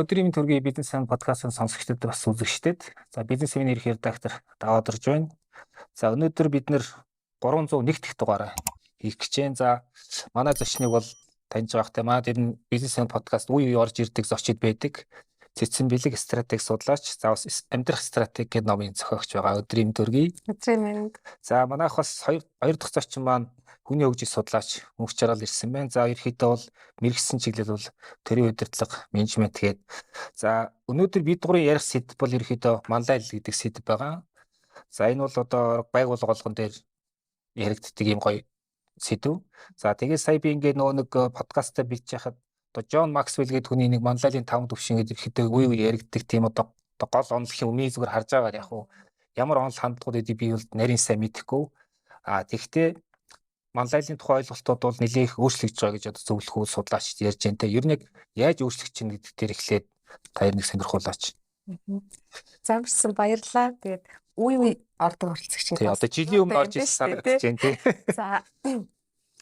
өдрийн төргийн бизнес сан подкастын сонсогчдод бас үзэгчдэд. За бизнес сэвний ерхий редактор даваад орж байна. За өнөөдөр бид нэр 301 дахь дугаараа хийх гэж байна. За манай зочныг бол таньж байгаах те маа тэр нь бизнес сан подкаст үе үе орж ирдэг зочид байдаг. Цэцэн бэлэг стратеги судлаач, за бас амьдрах стратеги номын зохиогч байгаа өдрийн төргий. Өдрийн мэнд. За манайх бас хоёр дахь зочин маань хүний хөгжил судлаач мөнх чаргаал ирсэн байна. За ерөөхдөө бол мэрэгсэн чиглэл бол төрийн удирдлага, менежмент гээд. За өнөөдөр бид гурийн ярих сэдв бол ерөөхдөө манлайл гэдэг сэдв байгаа. За энэ бол одоо байгууллага болгон дээр яригддаг юм гоё сэдв. За тэгээд сая би ингээд нэг подкастаа бичиж яхад одоо Джон Максвелл гэдэг хүний нэг манлайлын 5 төвшин гэдэг ерөөхдөө үе үе яригддаг тийм одоо гол онол юм үний зүгээр харж байгаа яг уу ямар онол хандлагууд гэдэг би бол нарийн сайн мэдэхгүй. Тэгвэл манлайлын тухай ойлголтууд бол нэлээх өөрчлөгдөж байгаа гэж одоо зөвлөхөө судлаач ярьж байна те. Ер нь яаж өөрчлөгдөж чинь гэдэг дээр эхлээд та нэг сонирхуулаач. Замарсан баярлалаа. Тэгээд үе үе ордог оролцогч тийм одоо жилийн өмнө орж ирсэн санагдаж байна те. За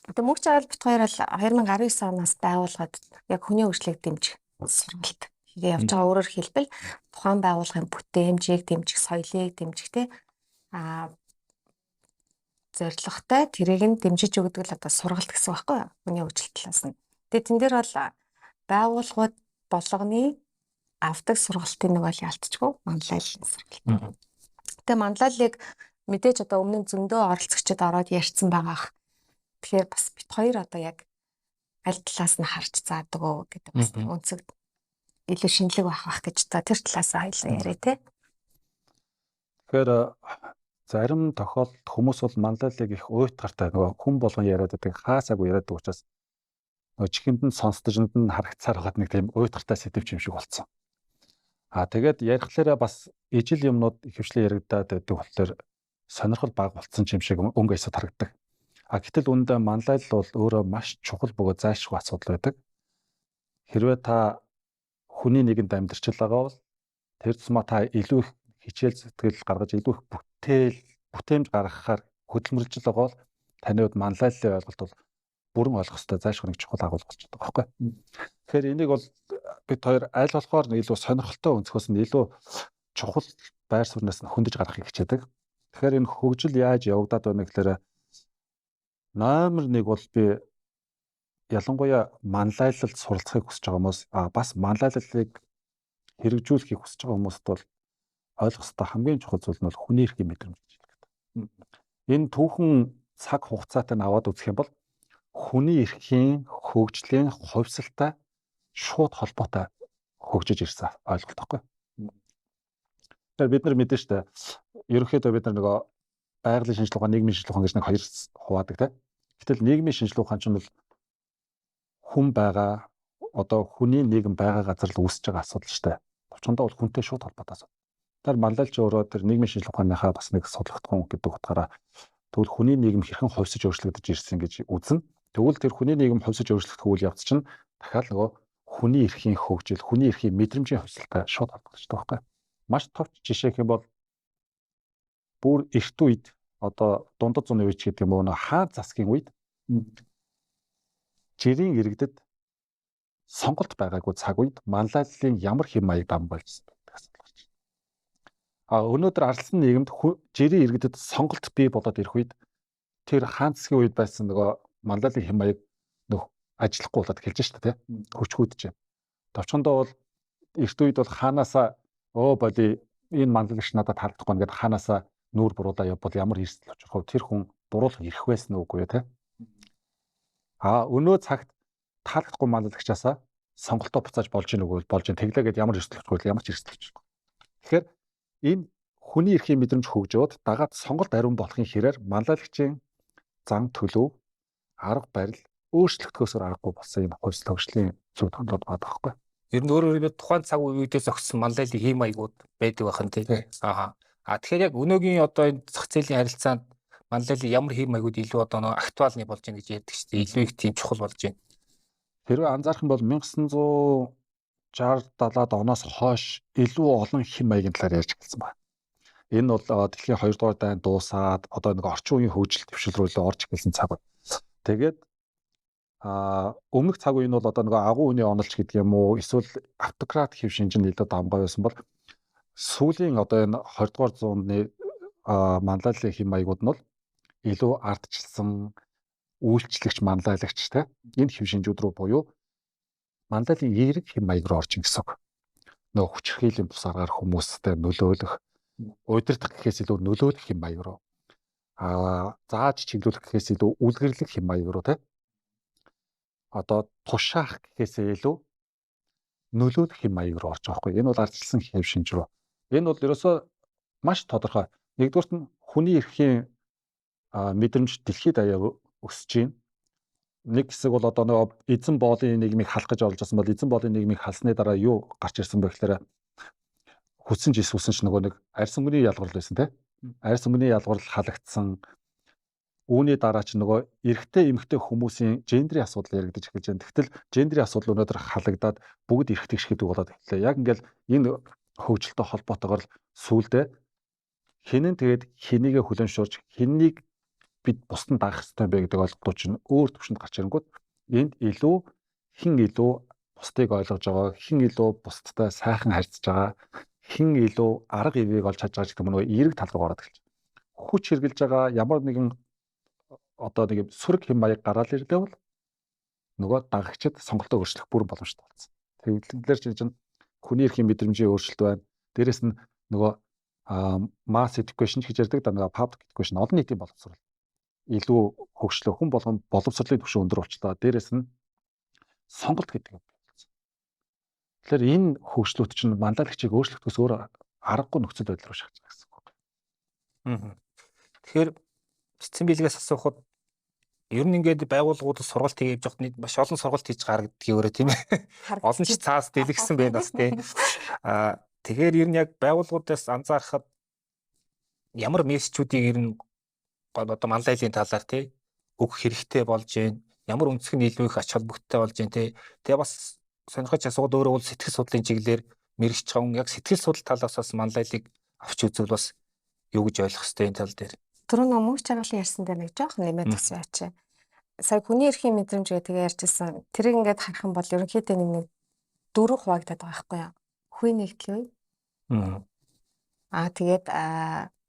одоо мөнх чаргаал бит хоёр бол 2019 оноос байгууллагад яг хүний хөгжлийг дэмжих сургалт хийгээ явж байгаа. Өөрөөр хэлбэл тухайн байгууллагын бүтээмжийг дэмжих, соёлыг дэмжих те зорилготой тэрийг нь дэмжиж өгдөг л одоо сургалт гэсэн байхгүй юу? Хүний хөгжил талаас нь. Тэгээд тэн дээр бол байгууллагууд болгоны авдаг сургалтын нэг бол ялцчихгүй манлайлалын сургалт. Тэгээд манлайлалыг мэдээж одоо өмнө нь зөндөө оролцогчдод ороод ярьсан байгаах. Тэгэхээр бас бит хоёр одоо яг аль талаас нь харж заадаг уу гэдэг бас үнцэг илүү шинэлэг байх гэж та тэр талаас хоёлаа яриа те. Тэгэхээр зарим тохиолдолд хүмүүс бол манлайлалыг их уйтгартай нөгөө хүн болгон яриад байдаг хаасаагүй яриад учраас нөгөө чихэнд нь сонсдожинд нь харагцаар байгаа нэг тийм уйтгартай сэдв юм шиг болцсон. Тэгээд ярихлаараа бас ижил юмнууд ихэвчлэн яригадаад байдаг болохоор сонирхол бага болцсон юм шиг өнгө эсэд харагдаг. Гэтэл үүндээ манлайлал бол өөрөө маш чухал бөгөөд зайлшгүй асуудал байдаг. Хэрвээ та хүний нэгэнд амьдрчил байгаа бол тэр тусмаа та илүү их хичээл зүтгэл гаргаж илүү их бүтээмж гаргахаар хөдөлмөрлж байгаа бол таны хувьд манлайллын ойлголт бол бүрэн ойлгох ёстой зайлшгүй нэг чухал агуулга болж байгаа байхгүй. Тэгэхээр энийг бол бид хоёр аль болохоор илүү сонирхолтой өнцгөөс нь илүү чухал байр сууриас нь хөндөж гаргахыг хичээдэг. Тэгэхээр энэ хөгжил яаж явагдаад байна гэхээр номер 1 бол би ялангуяа манлайлалд суралцахыг хүсэж байгаа хүмүүс бас манлайлалыг хэрэгжүүлэхийг хүсэж байгаа хүмүүст бол ойлгох ёстой хамгийн чухал зүйл нь бол хүний эрхийн мэдрэмж гэж хэлдэг. Энэ түүхэн цаг хугацаатай нь аваад үзэх юм бол хүний эрхийн хөгжлийн хувьсалтай шууд холбоотой хөгжиж ирсэн ойлголт байхгүй. Тэгэхээр бид нар мэдэн штэ ерөнхийдөө бид нар нөгөө байгалийн шинжилгээ ухаан, нийгмийн шинжилгээ ухаан гэж нэг хоёр хуваадаг те. Гэтэл нийгмийн шинжилгээ ухаан ч нь бол хүн байгаа одоо хүний нийгэм байгаа газар л үүсэж байгаа асуудал штэ. Товчондоо бол хүнтэй шууд холбоотой асуудал. Тэр манлайлч өөрөө тэр нийгмийн шинжилгээ ухааныхаа бас нэг судлагдсан гэдэг утгаараа тэгвэл хүний нийгэм хэрхэн хувьсаж өөрчлөгдөж ирсэн гэж үзнэ. Тэгвэл тэр хүний нийгэм хувьсаж өөрчлөгдөх үйл явц чинь дахиад нөгөө хүний эрхийн хөгжил, хүний эрхийн мэдрэмжийн хувьсалтай шууд холбогдож байгаа байхгүй. Маш товч жишээ гэх юм бол бүр эрт үед одоо дундад зууны үеч гэдэг юм уу нөө хаан засгийн үед жирийн иргэдэд сонголт байгаагүй цаг үед манлайллын ямар хэм маяг дан болсон гэдэг асуудал гарч байна. Өнөөдөр арлсан нийгэмд жирийн иргэдэд сонголт бий болоод ирэх үед тэр хаан засгийн үед байсан нөгөө манлайллын хэм маяг нөх ажиллахгүй болоод эхэлж шүү дээ тийм хүчгүүдж байна. Товчхондоо бол эрт үед бол хаанаасаа боли энэ манлайлагч надад таалагдахгүй нэгэд хаанаасаа нүүр буруулаа явбал ямар эрсдэл очих вэ? Тэр хүн буруулах ирэх байсан үгүй те. Өнөө цагт таалагдахгүй манлайлагчаасаа сонголтоо буцааж болж ийн үгүй болж ийн тэглээгээд ямар эрсдэл очих вэ? Ямар ч эрсдэл очих. Тэгэхээр энэ хүний эрхийн мэдрэмж хөгжөөд дагаад сонголт ариун болохын хэрээр манлайлагчийн зан төлөв арга барил өөрчлөгдөхөөсөр аргагүй болсон энэ хувьсэл хөгжлийн зүг томдод байгаа байхгүй. Ер нь өөрөөр тухайн цаг үеэдээ зогссон манлайллын хэм маягууд байдаг байх нь тийм. Тэгэхээр яг өнөөгийн одоо энэ зах зээлийн харилцаанд манлайллын ямар хэм маягууд илүү одоо нэг актуалны болж байна гэж ярьдаг шүү дээ. Илүү их тийм чухал болж байна. Хэрвээ анзаарах юм бол 1960-70-аад оноос хойш илүү олон хэм маягийн талаар ярьж эхэлсэн байна. Энэ бол дэлхийн 2 дугаар дайн дуусаад одоо нэг орчин үеийн хөгжил төвшил рүү орж эхэлсэн цаг байна. Тэгээд Өмнөх цаг үеийн бол одоо нөгөө агуу үний оноолч гэдэг юм уу эсвэл автократ хэв шинж нь илүү давмгай байсан бол сүүлийн одоо энэ 20 дугаар зууны манлайллын хэм маягууд нь бол илүү ардчилсан үйлчлэгч манлайлагч те энэ хэв шинжүүд рүү буюу манлайллын эерэг хэм маяг руу орж ин гэсэн үг. Нөгөө хүчирхийллийн бус аргаар хүмүүстэй нөлөөлөх, удирдах гэхээс илүү нөлөөлөх хэм маяг руу зааж чиглүүлэх гэхээс илүү үлгэрлэх хэм маяг руу те одоо тушаах гэхээсээ илүү нөлөөлөх хэм маяг руу орж байгаа хгүй. Энэ бол ардчилсан хэв шинж рүү. Энэ бол ерөөсөө маш тодорхой. Нэгдүгürt нь хүний эрхийн мэдрэмж дэлхийд даяар өсөж байна. Нэг хэсэг бол одоо нөгөө эзэн боолын нийгмийг халах гэж орж ирсэн бол эзэн боолын нийгмийг халсны дараа юу гарч ирсэн бэ гэхээр хүссэн ч ч нөгөө нэг арьс өнгөний ялгарл байсан те. Арьс өнгөний ялгарл халагдсан. Үүний дараа ч нөгөө эрэгтэй эмэгтэй хүмүүсийн гендрийн асуудал яригдаж эхэлж байна. Тэгтэл гендрийн асуудал өнөөдөр халагдаад бүгд эрэгтэй шиг болоод эхэллээ. Яг ингээл энэ хөгжилтэй холбоотойгоор сүүлдээ хинэн тэгээд хэнийгээ хүлэн шуурж хиннийг бид бусдад даах хэрэгтэй бэ гэдэг ойлголтууд чинь өөр төвшөнд гарч ирэнгүүт энд илүү хин илүү бусдыг ойлгож байгаа, хин илүү бусдтай сайхан харьцаж байгаа, хин илүү арга ивийг олж чадж байгаа гэдэг нь нөгөө эерэг тал руу ороод эхэлж байна. Хүч хэрглэж байгаа ямар нэгэн одоо нэг сүрэг хэм маяг гараад ирлээ бол нөгөө дагагчид сонголтоо өөрчлөх бүрэн боломжтой болсон. Тэгэлэр чинь хүний эрхийн мэдрэмжийн өөрчлөлт байна. Дээрэс нь нөгөө mass education гэж ярьдаг да нөгөө public education олон нийтийн боловсрол илүү хөгжлөө хүн болгон боловсролын түвшин өндөр болчлоо. Дээрэс нь сонголт гэдэг юм болсон. Тэгэхээр энэ хөгжлүүд чинь манлайлагчийг өөрчлөхдөөс өөр аргагүй нөхцөл байдал руу шахаж байгаа гэсэн үг. Тэгэхээр цэцэн биелгээс асуухад ер нь ингээд байгууллагуудад сургалт хийж явахад маш олон сургалт хийж гаргадгийг өөрөө тийм ээ. Олон ч цаас дэлгэсэн байна бас тийм. Тэгэхээр ер нь яг байгууллагуудаас анзаарахад ямар мессежүүдийг ер нь одоо манлайллын талаар тий өгөх хэрэгтэй болж байна. Ямар өнцөг нь илүү их ач холбогдолтой болж байна тий. Тэгээ бас сонирхож асууад өөрөө бол сэтгэл судлалын чиглэлээр мэрэгч чавн яг сэтгэл судлал талаас бас манлайллыг авч үзвэл бас юу гэж ойлгох хэрэгтэй энэ тал дээр. Түрүү нөө мөнх чагалан ярьсан дээр нэг жоох нэмээд бас яач. Сая хүний эрхийн мэдрэмж гэдэг ярьжсэн. Тэрийг ингээд харах юм бол ерөнхийдөө нэг дөрөв хуваагдаад байгаа байхгүй юу? Үхвийн нэгдэл үе. Тэгээд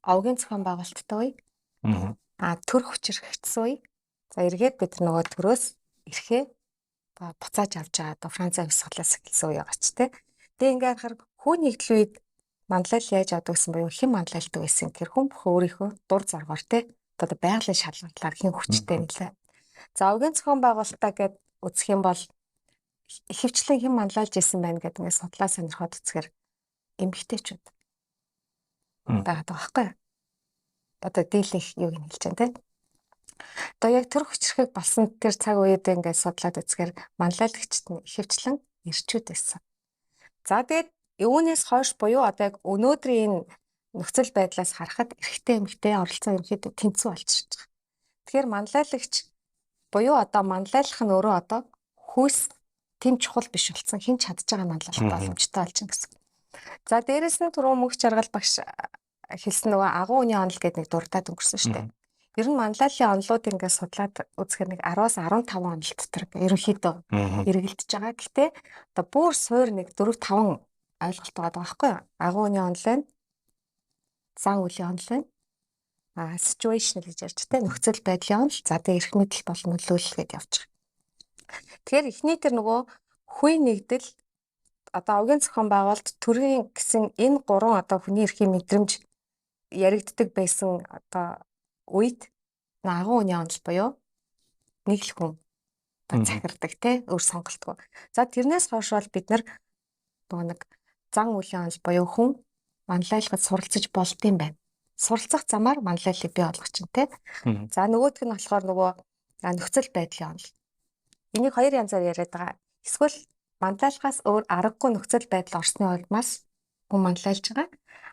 овгийн зохион байгуулалттай үе. Төр хүчирхэгдсэн үе. За эргээд бид нөгөө төрөөс эрхээ буцааж авч байгаа одоо Францын амьсгалаас эхэлсэн үе байгаа ч тий. Тэгээ ингээд харахаар хүү нэгдэл үед манлайл яаж авдаг гэсэн боيو хэн манлайлдаг байсан гэхээр хүн бүхэн өөрийнхөө дур зоргоор тий одоо байгалийн шалгуурлаар хэн хүчтэй нэлээ. За овгийн зохион байгуулалтаа гэд үзэх юм бол ихэвчлэн хэн манлайлж исэн байна гэдэг ингээд судлаа сонирхоод үзэхээр эмэгтэйчүүд байгаа байхгүй. Одоо дийлэнх юуг нь хэлж байна тий. Одоо яг төр хүчрэхэг болсон тэр цаг үед ингээд судлаад үзэхээр манлайлагчд нь ихэвчлэн эрчүүд байсан. За тэгээд үүнээс хойш буюу одоо яг өнөөдрийн нөхцөл байдлаас харахад эрэгтэй эмэгтэй оролцоо ерөнхийдөө тэнцүү болж ирж байгаа. Тэгэхээр манлайлагч буюу одоо манлайлах нь өөрөө одоо хүйс тэм чухал биш болсон хэн чадж байгаа манлайлах боломжтой болж байна гэсэн. За дээрэс нь түрүү мөнх жаргал багш хэлсэн нөгөө агуу үний онол гэдэг нэг дуртад өнгөрсөн шүү дээ. Ер нь манлайллын онолууд ингээд судлаад үзэхээр нэг 10-аас 15 онол дотор ерөнхийдөө эргэлдэж байгаа. Гэхдээ одоо бүр суур нэг 4-5 ойлголт байгаа байхгүй юу? Агуу үний онол байна. Зан үлийн онол байна. Situational гэж ярьж тэ нөхцөл байдлын онол. За тэгээ эрх мэдэл болон нөлөөлөл гэдээ явж байгаа. Тэгэхээр эхний тэр нөгөө хүй нэгдэл одоо овгийн зохион байгуулалт төрийн гэсэн энэ гурван одоо хүний эрхийн мэдрэмж яригддаг байсан одоо үед агуу үний онол буюу нэг л хүн захирдаг те өөр сонголтгүй. За тэрнээс хойш бол бид нар нөгөө нэг зан үлийн онол буюу хүн манлайлахад суралцж болдсон байна. Суралцах замаар манлайллыг бий болгож чинь те. За нөгөөх нь болохоор нөгөө нөхцөл байдлын онол. Энийг хоёр янзаар яриад байгаа. Эсвэл манлайлахаас өөр аргагүй нөхцөл байдал орсны улмаас хүн манлайлж байгаа.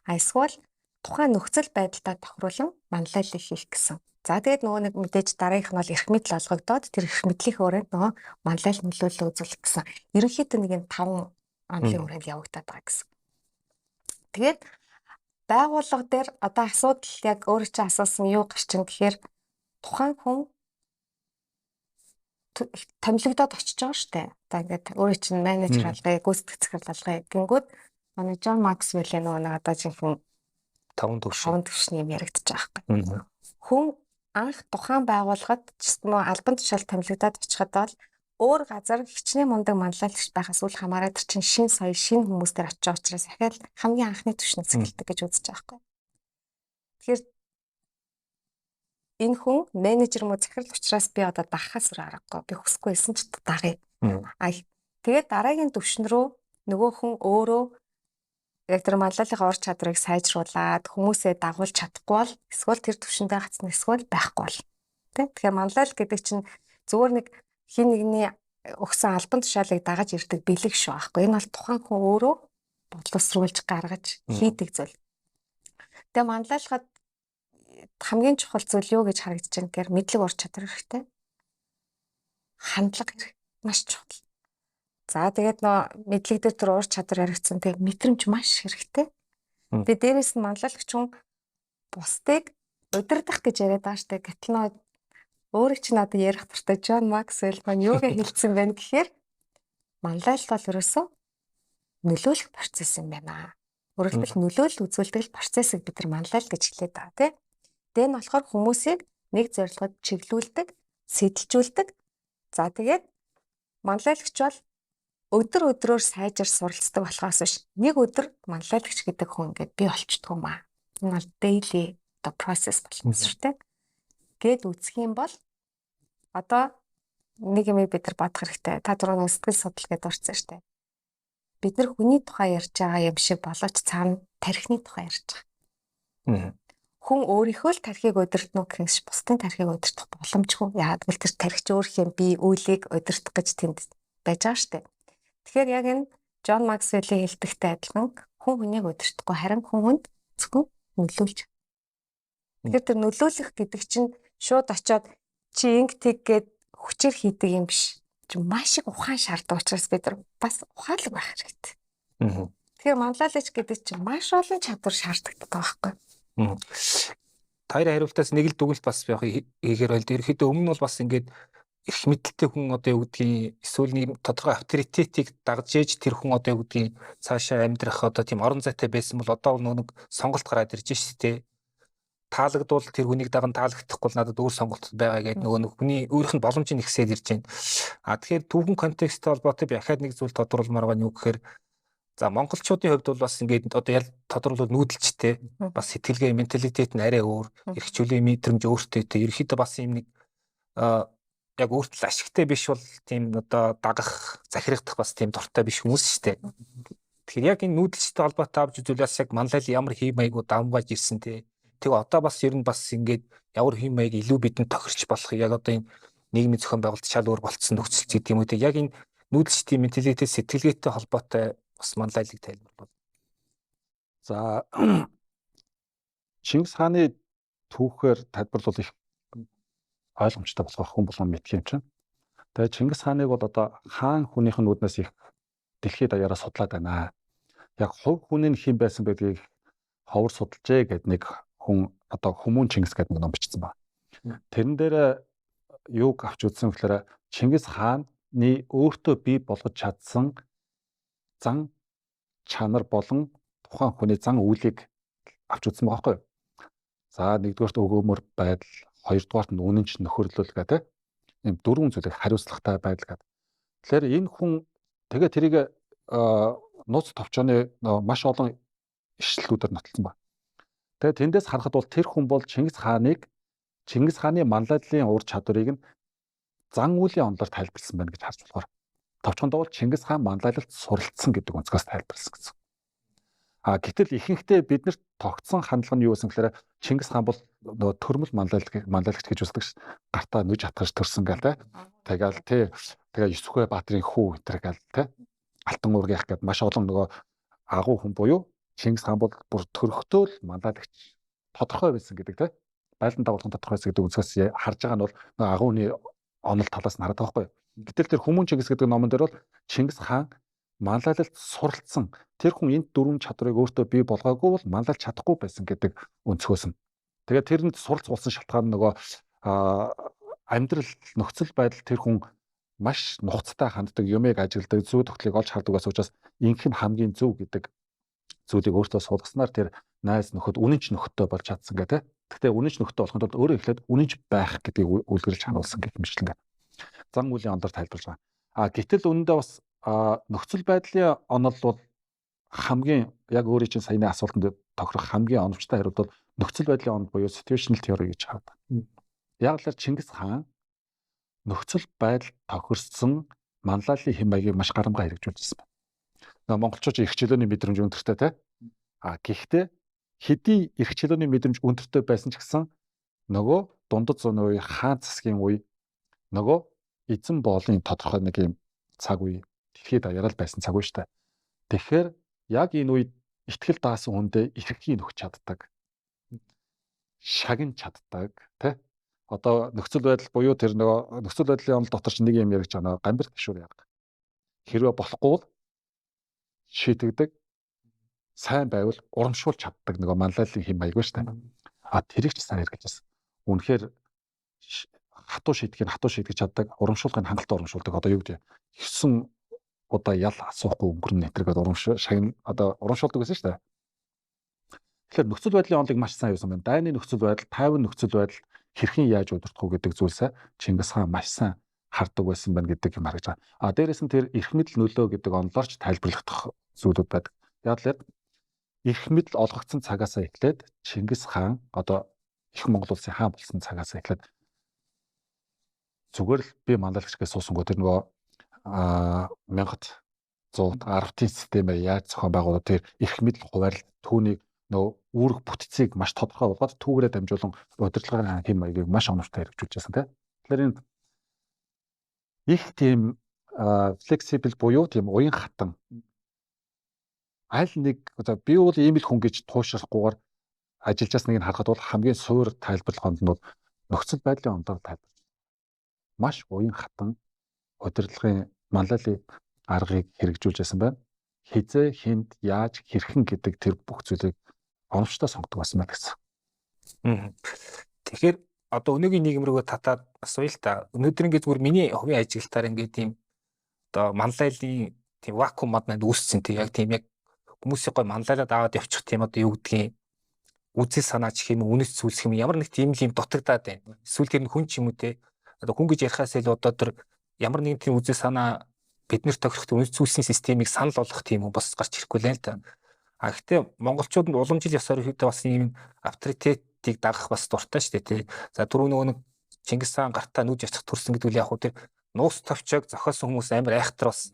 Эсвэл тухайн нөхцөл байдалтай тохируулан манлайлал хийх гэсэн. За тэгээд нөгөө нэг мэдээж дараагийнх нь бол эрх мэдэл олгогдоод тэр эрх мэдлийн хүрээнд нөгөө манлайл нөлөөлөл үзүүлэх гэсэн. Ерөнхийдөө нэг 5 онлын хүрээнд явагдаад байгаа гэсэн. Тэгээд байгууллага дээр одоо асуудал яг өөрөө чинь асуусан юу гарч ин гэхээр тухайн хүн томилогдоод очиж байгаа шүү дээ. Одоо ингээд өөрөө чинь менежер алгая, гүйцэтгэх захирал алгая гингүүд манай Джон Максвеллийн нөгөө нэг одоо жинхэнэ 5 төвшин. 5 төвшин юм яригдчих байгаа. Хүн анх тухайн байгууллагад нөгөө албан тушаал томилогдоод очиход бол өөр газар хичнээн мундаг манлайлагч байхаас үл хамааран тэр чинь шин соёл, шин хүмүүс төр очиж байгаа учраас ахаад хамгийн анхны түвшинд цэглдэг гэж үзэж байгаа байхгүй. Тэгэхээр энэ хүн менежер мөн захирал учраас би одоо дагахаас өөр аргагүй. Би хүсэхгүй байсан ч дагая. Тэгээд дараагийн түвшин рүү нөгөө хүн өөрөө яг тэр манлайлалын ур чадварыг сайжруулад хүмүүсээ дагуулж чадахгүй бол эсвэл тэр түвшиндээ гацна эсвэл байхгүй бол. Тэгэхээр манлайл гэдэг чинь зүгээр нэг хин нэгний өгсөн албан тушаалыг дагаж ирдэг бэлэг шүү аахгүй. Энэ бол тухайн хүн өөрөө бодлосруулж гаргаж хийдэг зүйл. Тэгээ манлайлахад хамгийн чухал зүйл юу гэж харагдаж байна гэхээр мэдлэг ур чадвар хэрэгтэй. Хандлага маш чухал. За тэгээд мэдлэг дээр тэр ур чадвар яригдсан тэг мэдрэмж маш хэрэгтэй. Тэгээд дээрэс нь манлайлагч хүн бусдыг удирдах гэж яриад байгаа штэ. Гэтэл өөрийг чинь одоо ярих туртай Джон Максвелл маань юугээ хэлсэн бэ гэхээр манлайлалт бол ерөөсөө нөлөөлөх процесс юм байна. Өөрөлдөл нөлөөлөл үзүүлдэг процессыг бид нар манлайл гэж хэлээд байгаа тийм. Дэн болохоор хүмүүсийг нэг зорилгод чиглүүлдэг, сэтэлжүүлдэг. За тэгээд манлайлагч бол өдөр өдрөөр сайжир суралцдаг болохоос биш нэг өдөр манлайлагч гэдэг хүн ингээд бий болчдөг юм аа. Энэ бол daily the process болсон шүү дээ. Гэт үзэх юм бол одоо нэг юм бид нар бодох хэрэгтэй. Та түрүү нэг сэтгэл судлал гэдээ орсон шүү дээ. Бид нар хүний тухай ярьж байгаа юм шиг болооч цаана тархины тухай ярьж байгаа. Хүн өөрийнхөө л тархийг удирдах гэх юм шиг бусдын тархийг удирдах боломжгүй. Яагаад гэвэл тэр тархич өөрхийн бие үйлийг удирдах гэж тэнд байж байгаа шүү дээ. Тэгэхээр яг энэ Джон Максвеллийн хэлдэгтэй адилхан хүн хүнийг удирдахгүй харин хүн хүнд зөвхөн нөлөөлж. Тэгэхээр тэр нөлөөлөх гэдэг чинь шууд очиод чи инг тэг гээд хүчээр хийдэг юм биш. Маш их ухаан шаарддаг учраас бид нар бас ухаалаг байх хэрэгтэй. Тэгэхээр манлайлагч гэдэг чинь маш олон чадвар шаарддаг байхгүй. Таяр хариултаас нэг л дүгнэлт бас яг хийхээр бол ерөөхдөө өмнө нь бол бас ингээд эрх мэдэлтэй хүн одоо юу гэдгийг эсвэл нэг тодорхой авторитетийг дагж ээж тэр хүн одоо юу гэдгийг цаашаа амьдрах одоо тийм орон зайтай байсан бол одоо нэг сонголт гараад ирж штэ. Таалагдвал тэр хүнийг даган таалагдахгүй надад өөр сонголт байгаа гэдэг нөгөө хүний өөрийнх нь боломжийг ихсээд ирж байна. Тэгэхээр түүхэн контексттэй холбоотой би ахаад нэг зүйл тодруулмаар байгаа нь юу гэхээр за монголчуудын хувьд бол бас ингээд одоо тодруулбал нүүдэлчтэй бас сэтгэлгээ менталитет нь арай өөр эрхчлөлийн мэдрэмж өөртөө ерөөхдөө бас юм нэг яг өөртөө ашигтай биш бол тийм одоо дагах захирагдах бас тийм дуртай биш хүмүүс шүү дээ. Тэгэхээр яг энэ нүүдэлчтэй холбоотой авч үзүүлээс яг манлайл ямар хий маягуу давмгааж ирсэн те. Тэг одоо бас ер нь бас ингээд ямар хий маяг илүү бидэнд тохирч болох яг одоо энэ нийгмийн зохион байгуулалт шал өөр болцсон нөхцөл гэдэг юм үү те. Яг энэ нүүдэлчтэй менталитет сэтгэлгээтэй холбоотой бас манлайлыг тайлбарлав. За Чингис хааны түүхээр тайлбарлал их ойлгомжтой болох хүн болгон мэдх юм чинь. Тэгээ Чингис хааныг бол одоо хаан хүнийх нь нүднээс их дэлхийд даяараа судлаад байна. Яг хувь хүн нь хэн байсан гэдгийг ховор судалжээ гэдэг нэг хүн одоо Хүмүүн Чингис гэдэг нэг ном бичсэн байна. Тэрэн дээр юуг авч үзсэн гэхээр Чингис хааны өөртөө бий болгож чадсан зан чанар болон тухайн хүний зан үйлийг авч үзсэн байгаа байхгүй юу? За нэгдүгээрт өгөөмөр байдал, хоёрдугаарт нь үнэнч нөхөрлөл гэдэг ийм дөрвөн зүйлийг хариуцлагатай байдал гэдэг. Тэгэхээр энэ хүн тэгээ тэрийг нууц товчооны маш олон ишлэлүүдээр нотолсон байна. Тэгээ тэндээс харахад бол тэр хүн бол Чингис хааны манлайллын ур чадварыг нь зан үйлийн онолоор тайлбарласан байна гэж харж болохоор товчхондоо бол Чингис хаан манлайлалд суралцсан гэдэг өнцгөөс тайлбарласан гэсэн. Гэтэл ихэнхдээ биднэрт тогтсон хандлага нь юу гэсэн гэхээр Чингис хаан бол нөгөө төрмөл манлайлагч гэж үздэг ш. Гартаа нүж хатгаж төрсөн гэл тэ. Тэгээ Есүхэ баатрын хүү энэ гэл тэ. Алтан уургийнх гэд маш олон нөгөө агуу хүн буюу Чингис хаан бол бүр төрхтөө л манлайлагч тодорхой байсан гэдэг тэ. Байлдан дагуулгын тодорхой байсан гэдэг үзгээс харж байгаа нь бол нөгөө агууны онол талаас нь хараад байгаа байхгүй. Гэтэл тэр Хүмүүн Чингис гэдэг номон дээр бол Чингис хаан манлайлалд суралцсан. Тэр хүн энэ дөрвөн чадрыг өөртөө бий болгоогүй бол манлайлж чадахгүй байсан гэдэг өнцгөөс нь. Тэгээд тэрэнд суралц болсон шалтгаан нь нөгөө амьдрал нөхцөл байдал тэр хүн маш нухацтай ханддаг, юмыг ажигладаг, зүй тогтлыг олж хардаг учраас инх нь хамгийн зөв гэдэг зүйлийг өөртөө суулгаснаар тэр найз нөхөд үнэнч нөхөдтэй болж чадсан гэдэг. Гэхдээ үнэнч нөхөдтэй болохын тулд өөрөө эхлээд үнэнч байх гэдгийг үлгэрж харуулсан гэх мэржлэн. Зан үйлийн оноор тайлбарлаж байгаа. Гэтэл үүндээ бас нөхцөл байдлын онол бол хамгийн яг өөрийн чинь саяны асуултанд тохирох хамгийн оновчтой хариулт бол нөхцөл байдлын онол буюу situational theory гэж хардаг. Яг л Чингис хаан нөхцөл байдал тохирсон манлайлалын хэм маягийг маш гарамгай хэрэгжүүлж ирсэн байна. Монголчууд эрх чөлөөний мэдрэмж өндөртэй те. Гэхдээ хэдий эрх чөлөөний мэдрэмж өндөртэй байсан ч гэсэн нөгөө дундад зууны үе, хаан засгийн үе, нөгөө эзэн боолын тодорхой нэг юм цаг үе, дэлхийд даяараа л байсан цаг үе шүү дээ. Тэгэхээр яг энэ үед ихтгэл даасан хүндээ эрхийг өгч чаддаг, шагнаж чаддаг те. Одоо нөхцөл байдал буюу тэр нөгөө нөхцөл байдлын онол дотор ч нэг юм яригч байгаа гамбир ташуур яг. Хэрвээ болохгүй бол шийтгдэг, сайн байвал урамшуулж чаддаг нөгөө манлайлалын хэм маяг ба штэ. Тэрийг ч сайн хэрэгжиж байсан. Үнэхээр хатуу шийтгэж чаддаг, урамшуулгыг хангалттай урамшуулдаг. Одоо юу гэдэг 9 удаа ял асуухгүй өнгөрнө нэтргээд урамшуулдаг байсан штэ. Тэгэхээр нөхцөл байдлын онолыг маш сайн юусан байна. Дайны нөхцөл байдал, тайван нөхцөл байдал хэрхэн яаж удирдах уу гэдэг зүйлсээ Чингис хаан маш сайн хардаг байсан байна гэдэг юм харагдаж байгаа. Дээрээс нь тэр эрх мэдэл нөлөө гэдэг онолоорч тайлбарлагдах зүйлүүд байдаг. Яг л эрх мэдэл олгогдсон цагаас эхлээд Чингис хаан одоо их Монгол улсын хаан болсон цагаас эхлээд зүгээр л би манлайлагч гэж суусангүй тэр нөгөө 1100 10-ын системээр яаж зохион байгуулах тэр эрх мэдэл хуваарлт түүнийг нөгөө үүрэг бүтцийг маш тодорхой болгоод түүгээрээ дамжуулан удирдлагын хэм маягийг маш оновчтой хэрэгжүүлж байсан тийм. Тэгэхээр энэ их тийм flexible буюу тийм уян хатан аль нэг одоо би бол ийм л хүн гэж туушрахгүйгээр ажиллаж байсныг харахад бол хамгийн суур тайлбарлаханд нь бол нөхцөл байдлын онолоор тайлбарлаж маш уян хатан удирдлагын манлайлалын аргыг хэрэгжүүлж байсан байна. Хизээ хүнд яаж хэрхэн гэдэг тэр бүх зүйлийг оновчтой сонгодог байсан байна гэсэн. Тэгэхээр одоо өнөөгийн нийгэм рүүгээ татаад асууя л та. Өнөөдөр ингээд зүгээр миний хувийн ажиглалтаар ингээд тийм одоо манлайлалын тийм вакуум моднад үүссэн тийм яг хүмүүсийн гой манлайлаад аваад явчих тийм одоо юу гэдгийг үзэл санаач хэм үнэт зүйлс хэм ямар нэг тийм юм дутагдаад байна. Эсвэл тэр нь хүн ч юм уу те. Одоо хүн гэж ярихаас илүү одоо тэр ямар нэгэн тийм үзэл санаа биднэр тохирох үнэт зүйлсийн системийг санал болгох тийм юм бас гарч ирэхгүй л та. Гэхдээ монголчууд нь улам жил ёсоор ихэд бас ийм авторитетийг дагах бас дуртай шүү дээ тий. За түрүү нөгөө нэг Чингис хаан гартаа нүж яцх төрсөн гэдэг үл яг хуу тэр нуус тавчааг зохиосон хүмүүс амар айхтар бас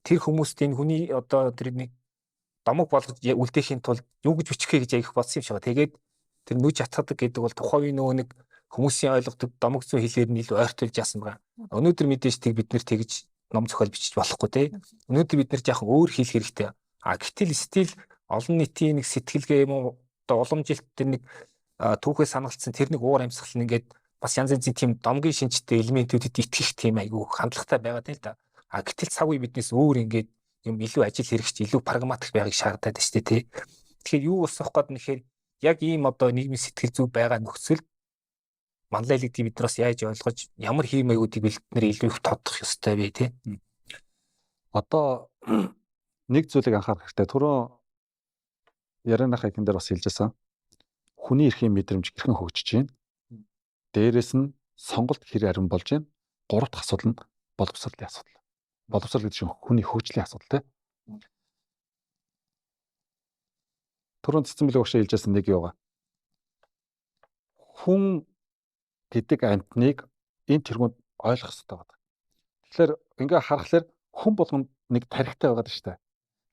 тэр хүмүүст энэ хүний одоо тэр нэг домог болгож үлдээхийн тулд юу гэж бичихээ гэж аявих болсон юм шиг байна. Тэгээд тэр нүж ятгадаг гэдэг бол тухайн нөгөө нэг хүмүүсийн ойлгодог домог зүйн хэлээр нь илүү ойртуулж яасан байгаа. Өнөөдөр мэдээж тийг бид нэр тэгж ном зохиол бичиж болохгүй тий. Өнөөдөр бид нэр яахан өөр хийх хэрэгтэй. Гэтэл стил олон нийтийн нэг сэтгэлгээ юм уу одоо улам жилт тэр нэг түүхээ санагдсан тэр нэг уур амьсгал нь ингээд бас янз янзын тийм домгийн шинжтэй элементүүдэд итгэх тийм айгүй хандлагатай байгаа тийм л да. Гэтэл цаг үе биднээс өөр ингээд юм илүү ажил хэрэгч илүү прагматик байхыг шаардаад байна шүү дээ тий. Тэгэхээр юу болох гээд нэхэр яг ийм одоо нийгмийн сэтгэл зүй байгаа нөхцөл манлайлалыг бид нараас яаж ойлгож ямар хэм маягуудыг бид нэр илүү их тодох ёстой вэ тий. Одоо нэг зүйлийг анхаарах хэрэгтэй. Түрүү ярианыхаа эхэн дээр бас хэлжсэн. Хүний эрхийн мэдрэмж хэрхэн хөгжиж байна. Дээрээс нь сонголт хэр арин болж байна. Гурав дахь асуудал нь боловсролын асуудал. Боловсрол гэдэг чинь хүний хөгжлийн асуудал тийм. Түрүүн цэцэн билэг өгшөө хэлжсэн нэг юугаа. Хүн гэдэг амьтныг энэ тэргуунд ойлгох хэрэгтэй байна. Тэгэхээр ингээ харахаар хүн болгонд нэг тарихтай байгаа шүү дээ.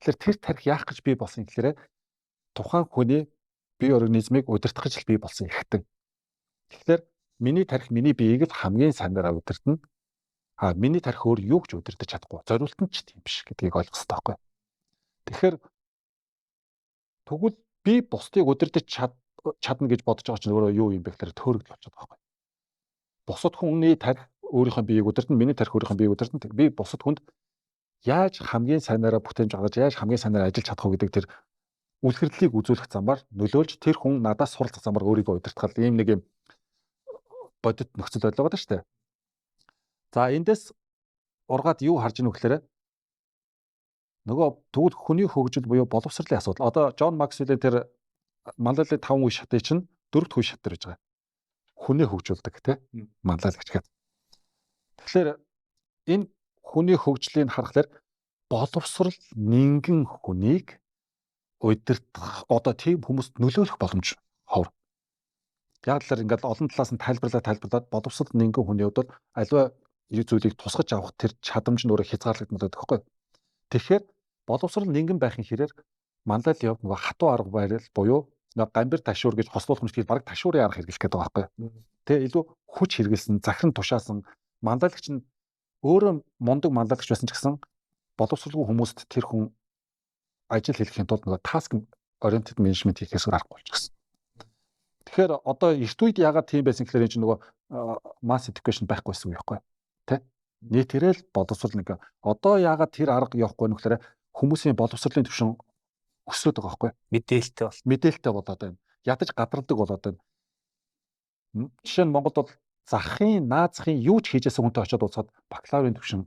Тэгэхээр тэр тарих яах гэж бий болсон гэхээр тухайн хүний бие организмыг удирдах гэж бий болсон эрхтэн. Тэгэхээр миний тарих миний биеийг л хамгийн сайнараа удирдна. Миний тарих өөр юу ч удирдах чадахгүй. Зориулт нь ч тийм биш гэдгийг ойлгох хэрэгтэй байхгүй. Тэгэхээр тэгвэл би бусдыг удирдах чадна гэж бодож байгаа чинь өөрөө юу юм бэ гэхээр төөрөгдөл болчиход байгаа байхгүй. Бусад хүний тарих өөрийнхөө биеийг удирдна, миний тарих өөрийнхөө биеийг удирдна. Би бусад хүнд яаж хамгийн сайнараа бүтээмж гаргаж, яаж хамгийн сайнараа ажиллаж чадах вэ гэдэг тэр үлгэрлэлийг үзүүлэх замаар нөлөөлж тэр хүн надаас суралцах замаар өөрийгөө удирдах ийм нэг юм бодит нөхцөл байдал байгаа шүү дээ. За эндээс ургаад юу харж ийнө гэхээр нөгөө тэгвэл хүний хөгжил буюу боловсролын асуудал. Одоо Джон Максвеллийн тэр манлайлалын 5 үе шатыг чинь 4-р үе шат гэж байгаа. Хүнээ хөгжүүлдэг тий манлайлагч гэдэг. Тэгэхээр энэ хүний хөгжлийг харахаар боловсрал нингэн хүнийг удирдах одоо тийм хүмүүст нөлөөлөх боломж ховор. Яг л ингээд олон талаас нь тайлбарлаад боловсрал нингэн хүний хувьд бол аливаа зүйлийг тусгаж авах тэр чадамж нь өөрөө хязгаарлагдмал байдаг байхгүй. Тэгэхээр боловсрал нингэн байхын хэрээр манлайлал явд нөгөө хатуу арга барил буюу нөгөө гамбир ташуур гэж хослуулах нь тэгэл баг ташуурын арга хэрэглэх гэдэг байгаа байхгүй. Тэгээ илүү хүч хэрэгэлсэн, захиран тушаасан манлайлагч нь өөрөө мундаг манлайлагч байсан ч гэсэн боловсралгүй хүмүүст тэр хүн ажил хийхэд тулд нөгөө task oriented management хийхээс аргагүй болчихсон. Тэгэхээр одоо эрт үед яагаад тийм байсан гэхээр энэ чинь нөгөө mass education байхгүйсэн юм яахгүй тий? Нийтээрээ л боловсрал нэг одоо яагаад тэр арга явахгүй нөхлөөр хүмүүсийн боловсролын түвшин өсөд байгаа байхгүй? Мэдээлэлтэй болоод байна. Ядаж гадардаг болоод байна. Жишээ нь Монголд бол захын, наазахын юу ч хийжсэн хүнтэй очиод уулзаад бакалаврын түвшин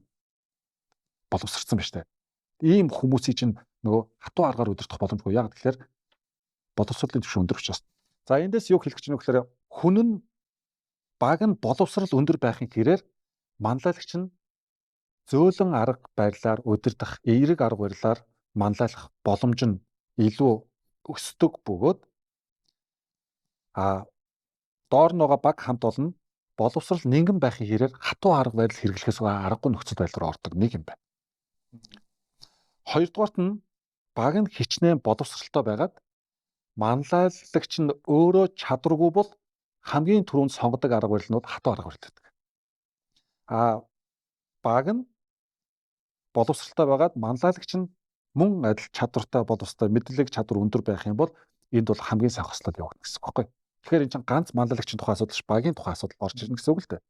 боловсрцсан байна штэ. Ийм хүмүүсийн чинь нөгөө хатуу аргаар удирдах боломжгүй. Яг тэгэхээр боловсролын түвшин өндөр учраас. За эндээс юу хэлэх гэж байна гэхээр хүн нь баг нь боловсрал өндөр байхын хэрээр манлайлагч нь зөөлөн арга барилаар удирдах, эерэг арга барилаар манлайлах боломж нь илүү өсдөг бөгөөд доор нөгөө баг хамт олон боловсрал нингэн байхын хэрээр хатуу арга барил хэрэглэхээс аргагүй нөхцөл байдал руу ордог нэг юм байна. Хоёрдугаарт нь баг нь хичнээн боловсралтай байгаад манлайлагч нь өөрөө чадваргүй бол хамгийн түрүүнд сонгодог арга барилнууд хатуу арга барил гэдэг. Баг нь боловсралтай байгаад манлайлагч нь мөн адил чадвартай боловсралтай мэдлэг чадвар өндөр байх юм бол энд бол хамгийн сайн хослол явагдана гэсэн үг байхгүй. Тэгэхээр энэ чинь ганц манлайлагчийн тухай асуудал ш багийн тухай асуудал орж ирнэ гэсэн үг л дээ.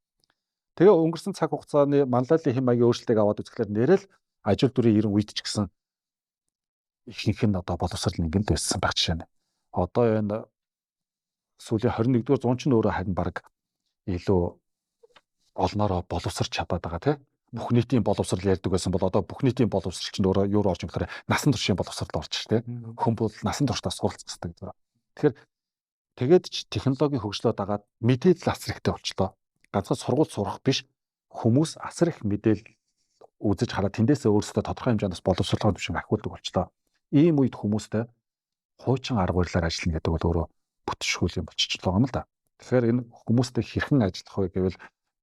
Тэгээ өнгөрсөн цаг хугацааны манлайлалын хэм маягийн өөрчлөлтийг аваад үзэхлээр нэрэл ажил дүрийн 90 үед ч гэсэн ихэнх нь одоо боловсрал нэгэн дэвссэн байх жишээ нэ. Одоо энэ сүүлийн 21-р зуун ч өөрөө харин баг илүү олноороо боловсрч чадаад байгаа тийм. Бүх нийтийн боловсрал ярьдаг байсан бол одоо бүх нийтийн боловсрал чинь өөрөө юу орж ирэхээр насан туршийн боловсрал орж ш тийм. Хүн бол насан туршдаа суралцах хэрэгтэй гэдэг. Тэгэхээр тэгээд ч технологийн хөгжлөө дагаад мэдээлэл асар ихтэй болчлоо. Ганцхан сургууль сурах биш хүмүүс асар их мэдээлэл үзэж хараад тэндээсээ өөрсдөө тодорхой хэмжээнд боловсруулах түвшин ахиулдаг болчлоо. Ийм үед хүмүүстэй хуучин арга барилаар ажиллана гэдэг бол өөрөө бүтшгүй юм болчихлоо юм л да. Тэгэхээр энэ хүмүүстэй хэрхэн ажиллах вэ гэвэл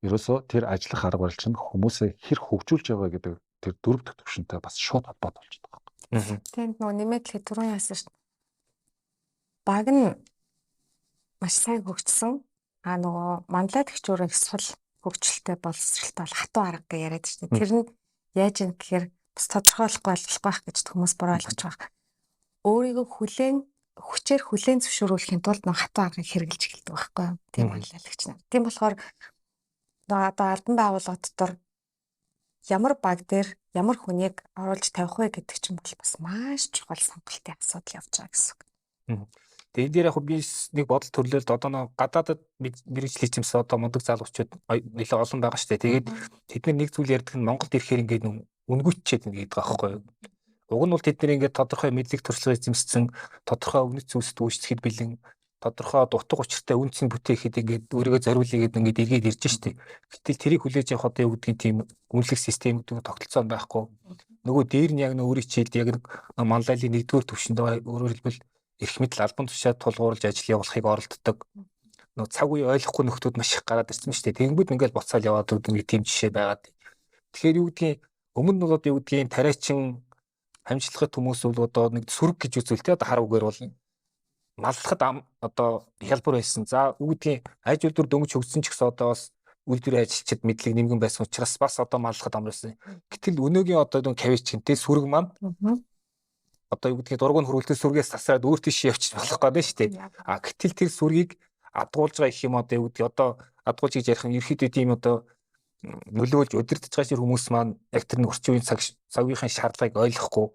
ерөөсөө тэр ажиллах арга барил чинь хүмүүсээ хэр хөгжүүлж байгаа гэдэг тэр дөрөв дэх түвшинтэй бас шууд холбоотой болчихдог байна. Тэнд нөгөө нэмэлт түрүүн яасан шүү дээ. Баг нь маш сайн хөгжсөн. Нөгөө манлайлагч өөрөө их сул хөгжилтэй боловсралтай бол хатуу арга гэж яриад шүү дээ. Тэр нь яаж юм гэхээр бас тодорхойлохгүй байх гэж хүмүүс буруу ойлгож байгаа. Өөрийгөө хүчээр хүлээн зөвшөөрүүлэхийн тулд нэг хатуу аргыг хэрэгжилж эхэлдэг байхгүй юу? Тийм манлайлагч нар. Тийм болохоор одоо албан байгууллага дотор ямар баг дээр ямар хүнийг оруулж тавих вэ гэдэг ч юм бол бас маш чухал сонголтын асуудал явж байгаа гэсэн үг. Тэгээд энэ дээр яг би нэг бодол төрлөөлд одоо нэг гадаадад мэрэгжил хийчихсэн одоо мундаг залуучууд нэлээд олон байгаа шүү дээ. Тэгээд тэд нэг зүйл ярьдаг нь Монголд ирэхээр ингээд үнгүйчээд ингээд байгаа байхгүй юу? Уг нь бол тэд нэр ингээд тодорхой мэдлэг төрөлхөөр эзэмссэн, тодорхой өгнөц зүйлсд үйлчлэхэд бэлэн, тодорхой дутуу учиртай үнцнийг бүтээхэд ингээд өөрийгөө зориулъя гэдэг ингээд эргээд ирж штэ. Гэтэл тэрийг хүлээж авах одоо юу гэдгийг тийм үнэлэх систем гэдэг тогтолцоо байхгүй. Нөгөө дээр нь яг өөрийн чийлд яг манлайлалын нэгдүгээр түвшинд өөрөөр хэлбэл эрх мэдэл албан тушаал тулгуурлаж ажил явуулахыг оролддог. Нөгөө цаг үе ойлгохгүй нөхдүүд маш их гараад ирсэн шүү дээ. Тэгэнгүүт ингээд буцаал яваад нэг тийм жишээ байгаад. Тэгэхээр юу гэдгийг өмнө нь бол юу гэдгийг тариачин хамжлахад хүмүүс бол одоо нэг сүрэг гэж үзүүлтэй одоо хар үгээр бол маллахад одоо хялбар байсан. За юу гэдгийг ажил үйлдвэр дөнгөж хөгжсөн ч гэсэн одоо бас үйлдвэрийн ажилчид мэдлэг нэмгэн байсан учраас бас одоо маллахад амарсан. Гэтэл өнөөгийн одоо нэг кавич гэнтэй сүрэг маань одоо юу гэдгийг дургуун хөрвөлтөд сүргээс тасраад өөр тийш явчих болох гээд байна шүү дээ. Гэтэл тэр сүргийг адгуулж байгаа их юм одоо юу гэдгийг одоо адгуулж гэж ярих юм ерөөхдөө тийм одоо нөлөөлж удирдах байгаа хүмүүс маань яг тэр орчин үеийн цагийнхын шаардлагыг ойлгохгүй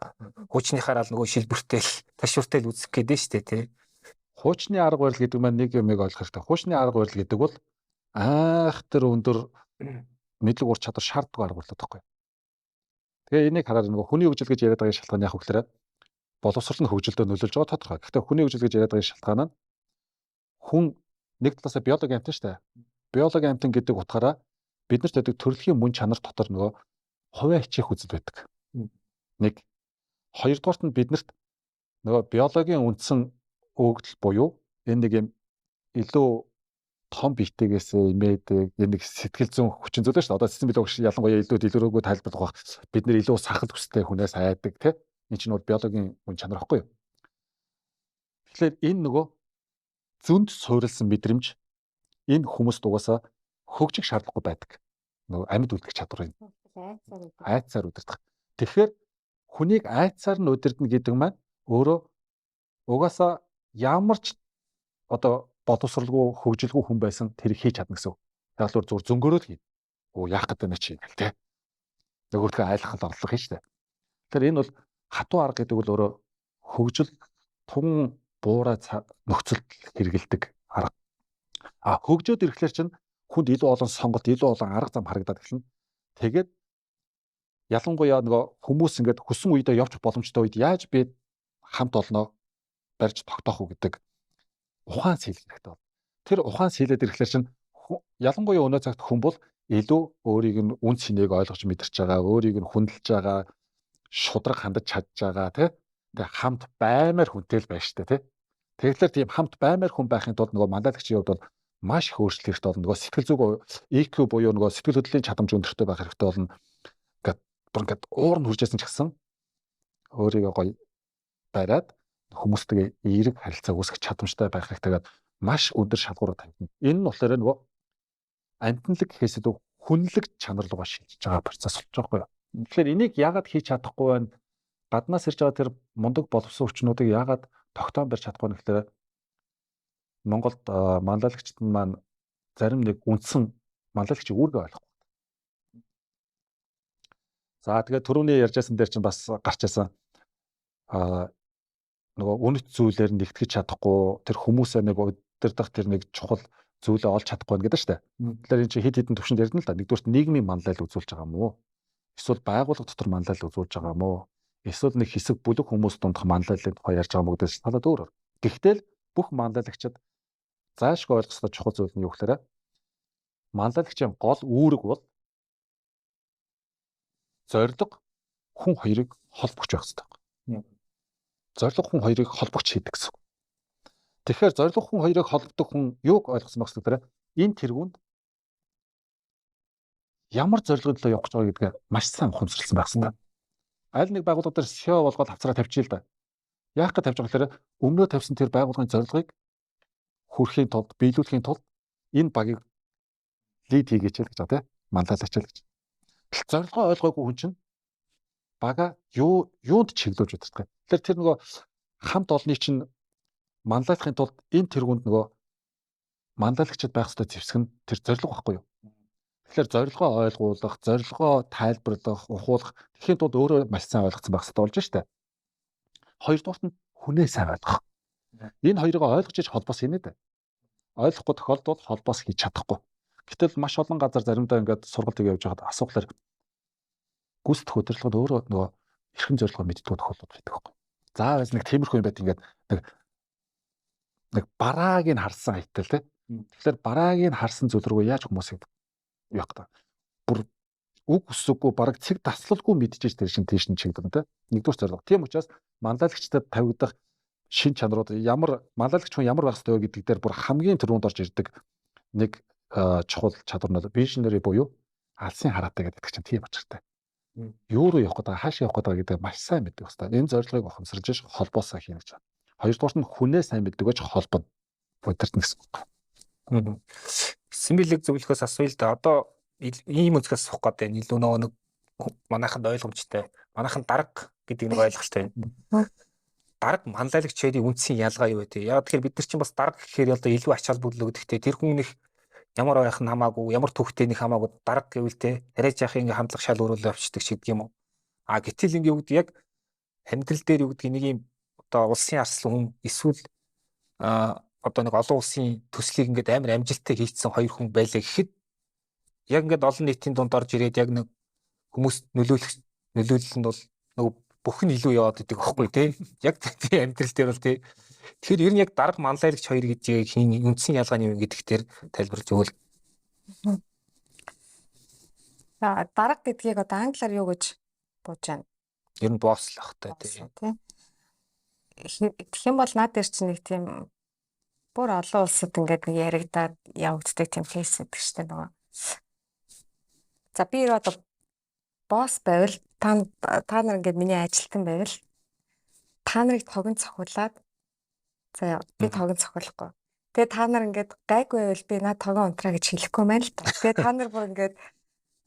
хуучныхаараа л нөгөө шилбэртэл ташууртай л үзэх гээд байна шүү дээ тий. Хуучны арга барил гэдэг маань нэг юмыг ойлгох хэрэгтэй. Хуучны арга барил гэдэг бол айхтар өндөр мэдлэг ур чадвар шаарддаг арга барил байхгүй. Тэгээ энийг хараад нөгөө хүний хөгжил гэж яриад байгаа шалтгаан яг хөглөрөө боловсролын хөгжилдөө нөлөөлж байгаа тодорхой. Гэхдээ хүний хөгжил гэж яриад байгаа шалтгаан нь хүн нэг талаасаа биологи амьтан шүү дээ. Биологи амьтан гэдэг утгаараа биднэрт байдаг төрөлхийн мөн чанар дотор нөгөө хувиа хичээх үзэл байдаг. Нэг. Хоёрдугаарт нь биднэрт нөгөө биологийн үндсэн өгдөл буюу энэ нэг юм илүү том биетэйгээс имээдэг энэ нэг сэтгэл зүйн хүчин зүйл шүү дээ. Одоо цэцэн биологч ялангуяа илүү дэлгэрэнгүй тайлбарлах байх. Бид нэр илүү сахал хүстэй хүнээс айдаг тийм. Энэ чинь бол биологийн мөн чанар байхгүй юу? Тэгэхээр энэ нөгөө зөнд суурилсан мэдрэмж энэ хүмүүст угаасаа хөгжих шаардлагагүй байдаг. Нөгөө амьд үлдэх чадвар юм. Айцаар удирдах. Тэгэхээр хүнийг айцаар нь удирдна гэдэг маань өөрөө угаасаа ямар ч одоо боловсралгүй хөгжилгүй хүн байсан тэр хийж чадна гэсэн. Яалбар зүгээр зөнгөөрөө л хий. Яах гэдэг нь чи гэл те. Нөгөөдхөө айлхал орлого хийж тэ. Тэгэхээр энэ бол хатуу арга гэдэг бол өөрөө хөгжил тун буурай нөхцөлд хэрэгэлдэг арга. Хөгжөөд ирэхлээр чинь хүнд илүү олон сонголт, илүү олон арга зам харагдаад эхэлнэ. Тэгээд ялангуяа нөгөө хүмүүс ингээд хүссэн үедээ явчих боломжтой үед яаж би хамт олноо барьж тогтоох уу гэдэг ухаан сэлэх хэрэгтэй бол. Тэр ухаан сэлээд ирэхлээр чинь ялангуяа өнөө цагт хүн бол илүү өөрийг нь үн цэнийг ойлгож мэдэрч байгаа, өөрийг нь хүндэлж байгаа, шудраг хандаж чадж байгаа тий. Тэгээ хамт баймаар хүнтэй л байна штэ тий. Тэгэхээр тийм хамт баймаар хүн байхын тулд нөгөө манлайлагчийн хувьд бол маш их өөрчлөлт хэрэгтэй болно. Нөгөө сэтгэл зүг EQ буюу нөгөө сэтгэл хөдлөлийн чадамж өндөртэй байх хэрэгтэй болно. Ингээд уур нь хүрчээсэн ч гэсэн өөрийгөө гоё бариад хүмүүстэйгээ эерэг харилцаа үүсгэх чадамжтай байх хэрэгтэйгээд маш өндөр шалгуур тавьна. Энэ нь болохоор нөгөө амтналаг гэхээс илүү хүнлэг чанар руугаа шилжиж байгаа процесс болж байгаа байхгүй юу. Тэгэхээр энийг яагаад хийж чадахгүй байна? Гаднаас ирж байгаа тэр мундаг боловсон хүчнүүдийг яагаад тогтоон барьж чадахгүй вэ гэхээр Монголд манлайлагчид маань зарим нэг үндсэн манлайлагчийг үүргээ ойлгохгүй. За тэгээд түрүүний ярьжсэн дээр чинь бас гарч ирсэн нөгөө үнэт зүйлээр нэгтгэж чадахгүй тэр хүмүүсээ нэг удирдах тэр нэг чухал зүйлээ олж чадахгүй байна гэдэг шүү дээ. Тэгэхээр энэ чинь хэд хэдэн төвшөнд ярина л да. Нэгдүгээр нийгмийн манлайл үзүүлж байгаа юм уу? Эсвэл байгууллага дотор манлайл үзүүлж байгаа юм уу? Эсвэл нэг хэсэг бүлэг хүмүүс дундах манлайлалын тухай ярьж байгаа мөгдөж талаад өөр. Гэхдээ л бүх манлайлагчид заашгүй ойлгох ёстой чухал зүйл нь юу гэхээр манлайлагчийн гол үүрэг бол зорилго хүн хоёрыг холбогч байх хэрэгтэй. Зорилго хүн хоёрыг холбогч хийдэг гэсэн. Тэгэхээр зорилго хүн хоёрыг холбогдох хүн юуг ойлгосон байх гэхээр энэ тэргуунд ямар зорилгын төлөө явах гэж байгаа гэдгээ маш сайн ухамсарласан байх хэрэгтэй. Аль нэг байгууллага дээр SEO болгоод хавцраа тавьчих л да. Яах гэж тавьж байгаа гэхээр өмнөө тавьсан тэр байгууллагын зорилгыг хүрэхийн тулд, биелүүлэхийн тулд энэ багийг лид хийгээч л гэж байгаа тийм манлайлаач л гэж. Зорилгоо ойлгоогүй хүн чинь бага юунд чиглүүлж удирдах юм. Тэгэхээр тэр нөгөө хамт олонний чинь манлайлахын тулд энэ тэргуунд нөгөө манлайлагчид байх ёстой зэвсэг нь тэр зорилго байхгүй юу? Тэгэхээр зорилгоо ойлгуулах, зорилгоо тайлбарлах, ухуулах тэхийн тулд өөрөө маш сайн ойлгоцсон байх хэрэгтэй болж штэ. Хоёрдугаарт нь хүнээ сайн ойлгох. Энэ хоёрыг ойлгож иж холбоос хийнэ дээ. Ойлгохгүй тохиолдолд холбоос хийж чадахгүй. Гэтэл маш олон газар заримдаа ингээд сургалтыг явж байхад асуухлаар гүйцэтгэх удирдлагад өөрөө нөгөө эрхэм зорилгоо мэддэг тохиолдол байдаг байхгүй. Заавал нэг тиймэрхүү юм байт ингээд нэг барааг нь харсан хайтал тий. Тэгэхээр барааг нь харсан зүйл рүү яаж хүмүүсийг юу яах вэ? Бүр үг өсөхгүй бараг цэг таслалгүй мэдчихэж тэр шин тийш нь чигдэн тий. Нэгдүгээр зорилго. Тийм учраас манлайлагчдад тавигдах шин чанарууд ямар манлайлагч хүн ямар байх ёстой вэ гэдэг дээр бүр хамгийн түрүүнд орж ирдэг нэг чухал чадвар нь visionary буюу алсын хараатай гэдэг чинь тийм очиртай. Юу руу явах гэдэг хаашаа явах гэдэг гэдэг маш сайн мэддэг хэвээр. Энэ зорилгыг ухамсарлаж холбоосоо хийнэ гэж байна. Хоёрдугаар нь хүнээ сайн мэддэг гэж холбоно. Удирдна гэсэн үг. Симбилэг зөвлөхөөс асууя л да. Одоо ийм үзгээс суух гэдэг нь илүү нэг манайханд ойлгомжтой. Манайхан дарга гэдэг нэг ойлголттой байна. Дарга манлайлагчдын үндсийн ялгаа юу вэ те? Яг тэгэхээр бид нар чинь бас дарга гэхээр одоо илүү ач холбогдол өгдөгтэй. Тэр хүн их ямар байх нь хамаагүй, ямар төвхтэй нэг хамаагүй дарга гэвэл те арай жаахан ингээм хамтлах шал өрөөлөө авчдаг шиг юм уу? Гэтэл ингээ юу гэдэг яг амьдрал дээр юу гэдэг нэг юм одоо улсын арслан хүн эсвэл одоо нэг олон улсын төслийг ингээд амар амжилттай хийцсэн хоёр хүн байлаа гэхэд яг ингээд олон нийтийн дунд орж ирээд яг нэг хүмүүс нөлөөлөх нөлөөлөл нь бол нөгөө бүх нь илүү яваад идэг байхгүй тий. Яг тий амьдрал дээр бол тий. Тэгэхээр ер нь яг дарга манлайлагч хоёр гэдгийг хийн үндсэн ялгаа нь юу гэдэг дээр тайлбарлаж өгвөл. За дарга гэдгийг одоо англиар юу гэж бууж байна? Ер нь босс л ах та тий. Тэгэх юм бол наад дээр чинь нэг тийм бүр олон улсад ингээд нэг яригадаад явагддаг тийм кейс гэдэг чинь нөгөө. За би одоо босс байвал та нар ингээд миний ажилтан байвал та нарыг тогон цохиулаад за би тогон цохиулахгүй. Тэгээ та нар ингээд гайгүй байвал би наа тогон унтраа гэж хэлэхгүй маань л та. Тэгээ та нар бүр ингээд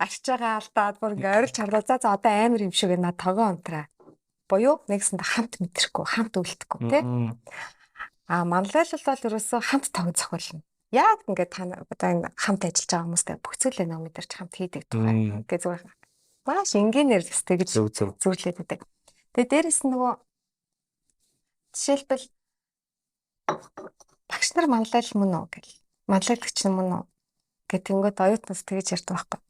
арч байгаа алдаад бүр ингээд ойролж харлаа. За одоо амар юм шиг наа тогон унтраа. Боёо нэгсэнд хамт мэдрэхгүй, хамт үлдэхгүй тий. Манлайлал бол ерөөсөө хамт тогон цохиулна. Яг ингээд та одоо энэ хамт ажиллаж байгаа хүмүүстэй бүх зүйлээ нөө мэдэрч хамт хийдэг тухай. Ингээ зүгээр маш энгийнээр өстэй гэж зөвлөд байдаг. Тэгээ дээрэс нь нөгөө жишээлбэл багш нар манлайл мөн үү гэл. Манлайлагч мөн үү гэх тэнгууд оюутнаас тэгэж ярьдаг байхгүй.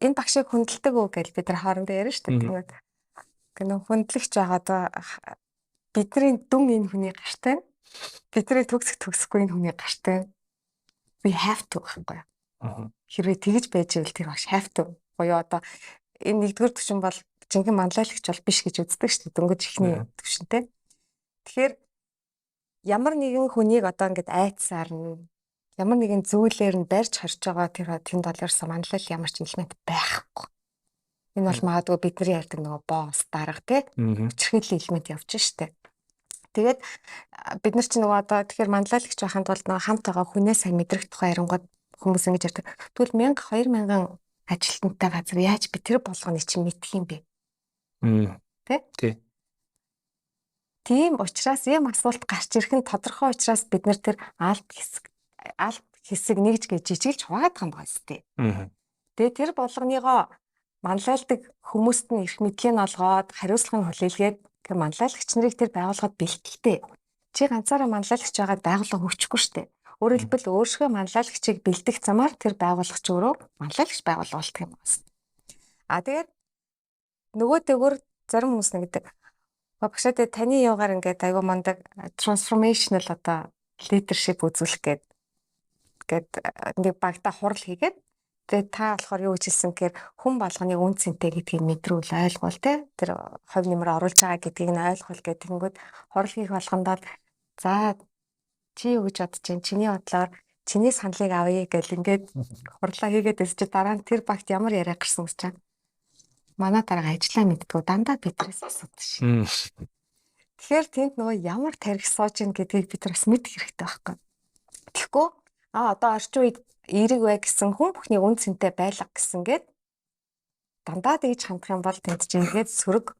Энэ багшийг хүндэлдэг үү гэл бид нар хоорондоо ярьж штэ. Тэнгууд гэнэ хүндлэгч байгаад бидний дүн энэ хүний гартай. Бидний төгсөхгүй энэ хүний гартай. We have to байхгүй. Хэрвээ тэгэж байж ивэл тэр багш have to. Боёо одоо энэ нэгдүгээр түвшин бол жинхэнэ манлайлагч бол биш гэж үздэг шүү дээ. Дөнгөж ихний түвшинтэй. Тэгэхээр ямар нэгэн хүнийг одоо ингээд айцсаар нь ямар нэгэн зүйлээр нь барьж харж байгаа тэр тэнд бол ерөөсөө манлайл ямар ч элемент байхгүй. Энэ бол магадгүй бидний ярьдаг нөгөө босс дарга тий. Хүчрхийллийн элемент явж штэ. Тэгээд бид нар чинь нөгөө одоо тэгэхээр манлайлагч байханд бол нөгөө хамт байгаа хүнээ сайн мэдрэх тухай ярингууд хүмүүс ингэж ярьдаг. Тэгвэл 1000 2000 ажилтнтай газар яаж би тэр болгоны чинь мэдэх юм бэ? Тий. Тийм учраас ийм асуулт гарч ирэх нь тодорхой учраас бид нар тэр алт хэсэг нэгж гэж жижиглж хуваадаг юм байна сте. Тэгээ тэр болгоныгоо манлайлдаг хүмүүст нь их мэдлэг нь олгоод хариуцлага нь хүлээлгээд тэр манлайлагч нарыг тэр байгууллагад бэлтгэлтэй. Чи ганцаараа манлайлагч байгаад байгууллага хөгжихгүй штэ. Өөрөөр хэлбэл өөрсгөө манлайлагчийг бэлдэх замаар тэр байгууллагч өөрөө манлайлагч байгуулдаг юм байна. Тэгээд нөгөө дээгүүр зарим хүмүүс нэгдэг. Багшаа таны юугаар ингээд аюу мандаг трансформаtional одоо leadership үзүүлэх гээд нэг багта хурал хийгээд тэгээ та болохоор юу гэж хэлсэн гэхээр хүн болгоны үн цэнтэй гэдгийг мэдрүүл ойлгуул те тэр хувь нэмэр оруулж байгаа гэдгийг нь ойлгуул гэдэг тэнгүүд хурал хийх болгондоо за чи юу гэж бодож чинь чиний бодлоор чиний саналыг авъя гэл ингээд хурлаа хийгээд өсч дараа нь тэр багт ямар яриа гарсан гэж чам. Манай дарга ажиллаа мэддгүү дандаа бидрээс асуудаг шин. Тэгэхээр тэнд нөгөө ямар тарих сууж ийн гэдгийг бид бас мэдэх хэрэгтэй байхгүй. Тэгэхгүй одоо орчин үед эерэг бай гэсэн хүн бүхний үн цэнтэй байлга гэсэнгээд дандаа тэгж хандах юм бол тэнд чинь ингээд сөрөг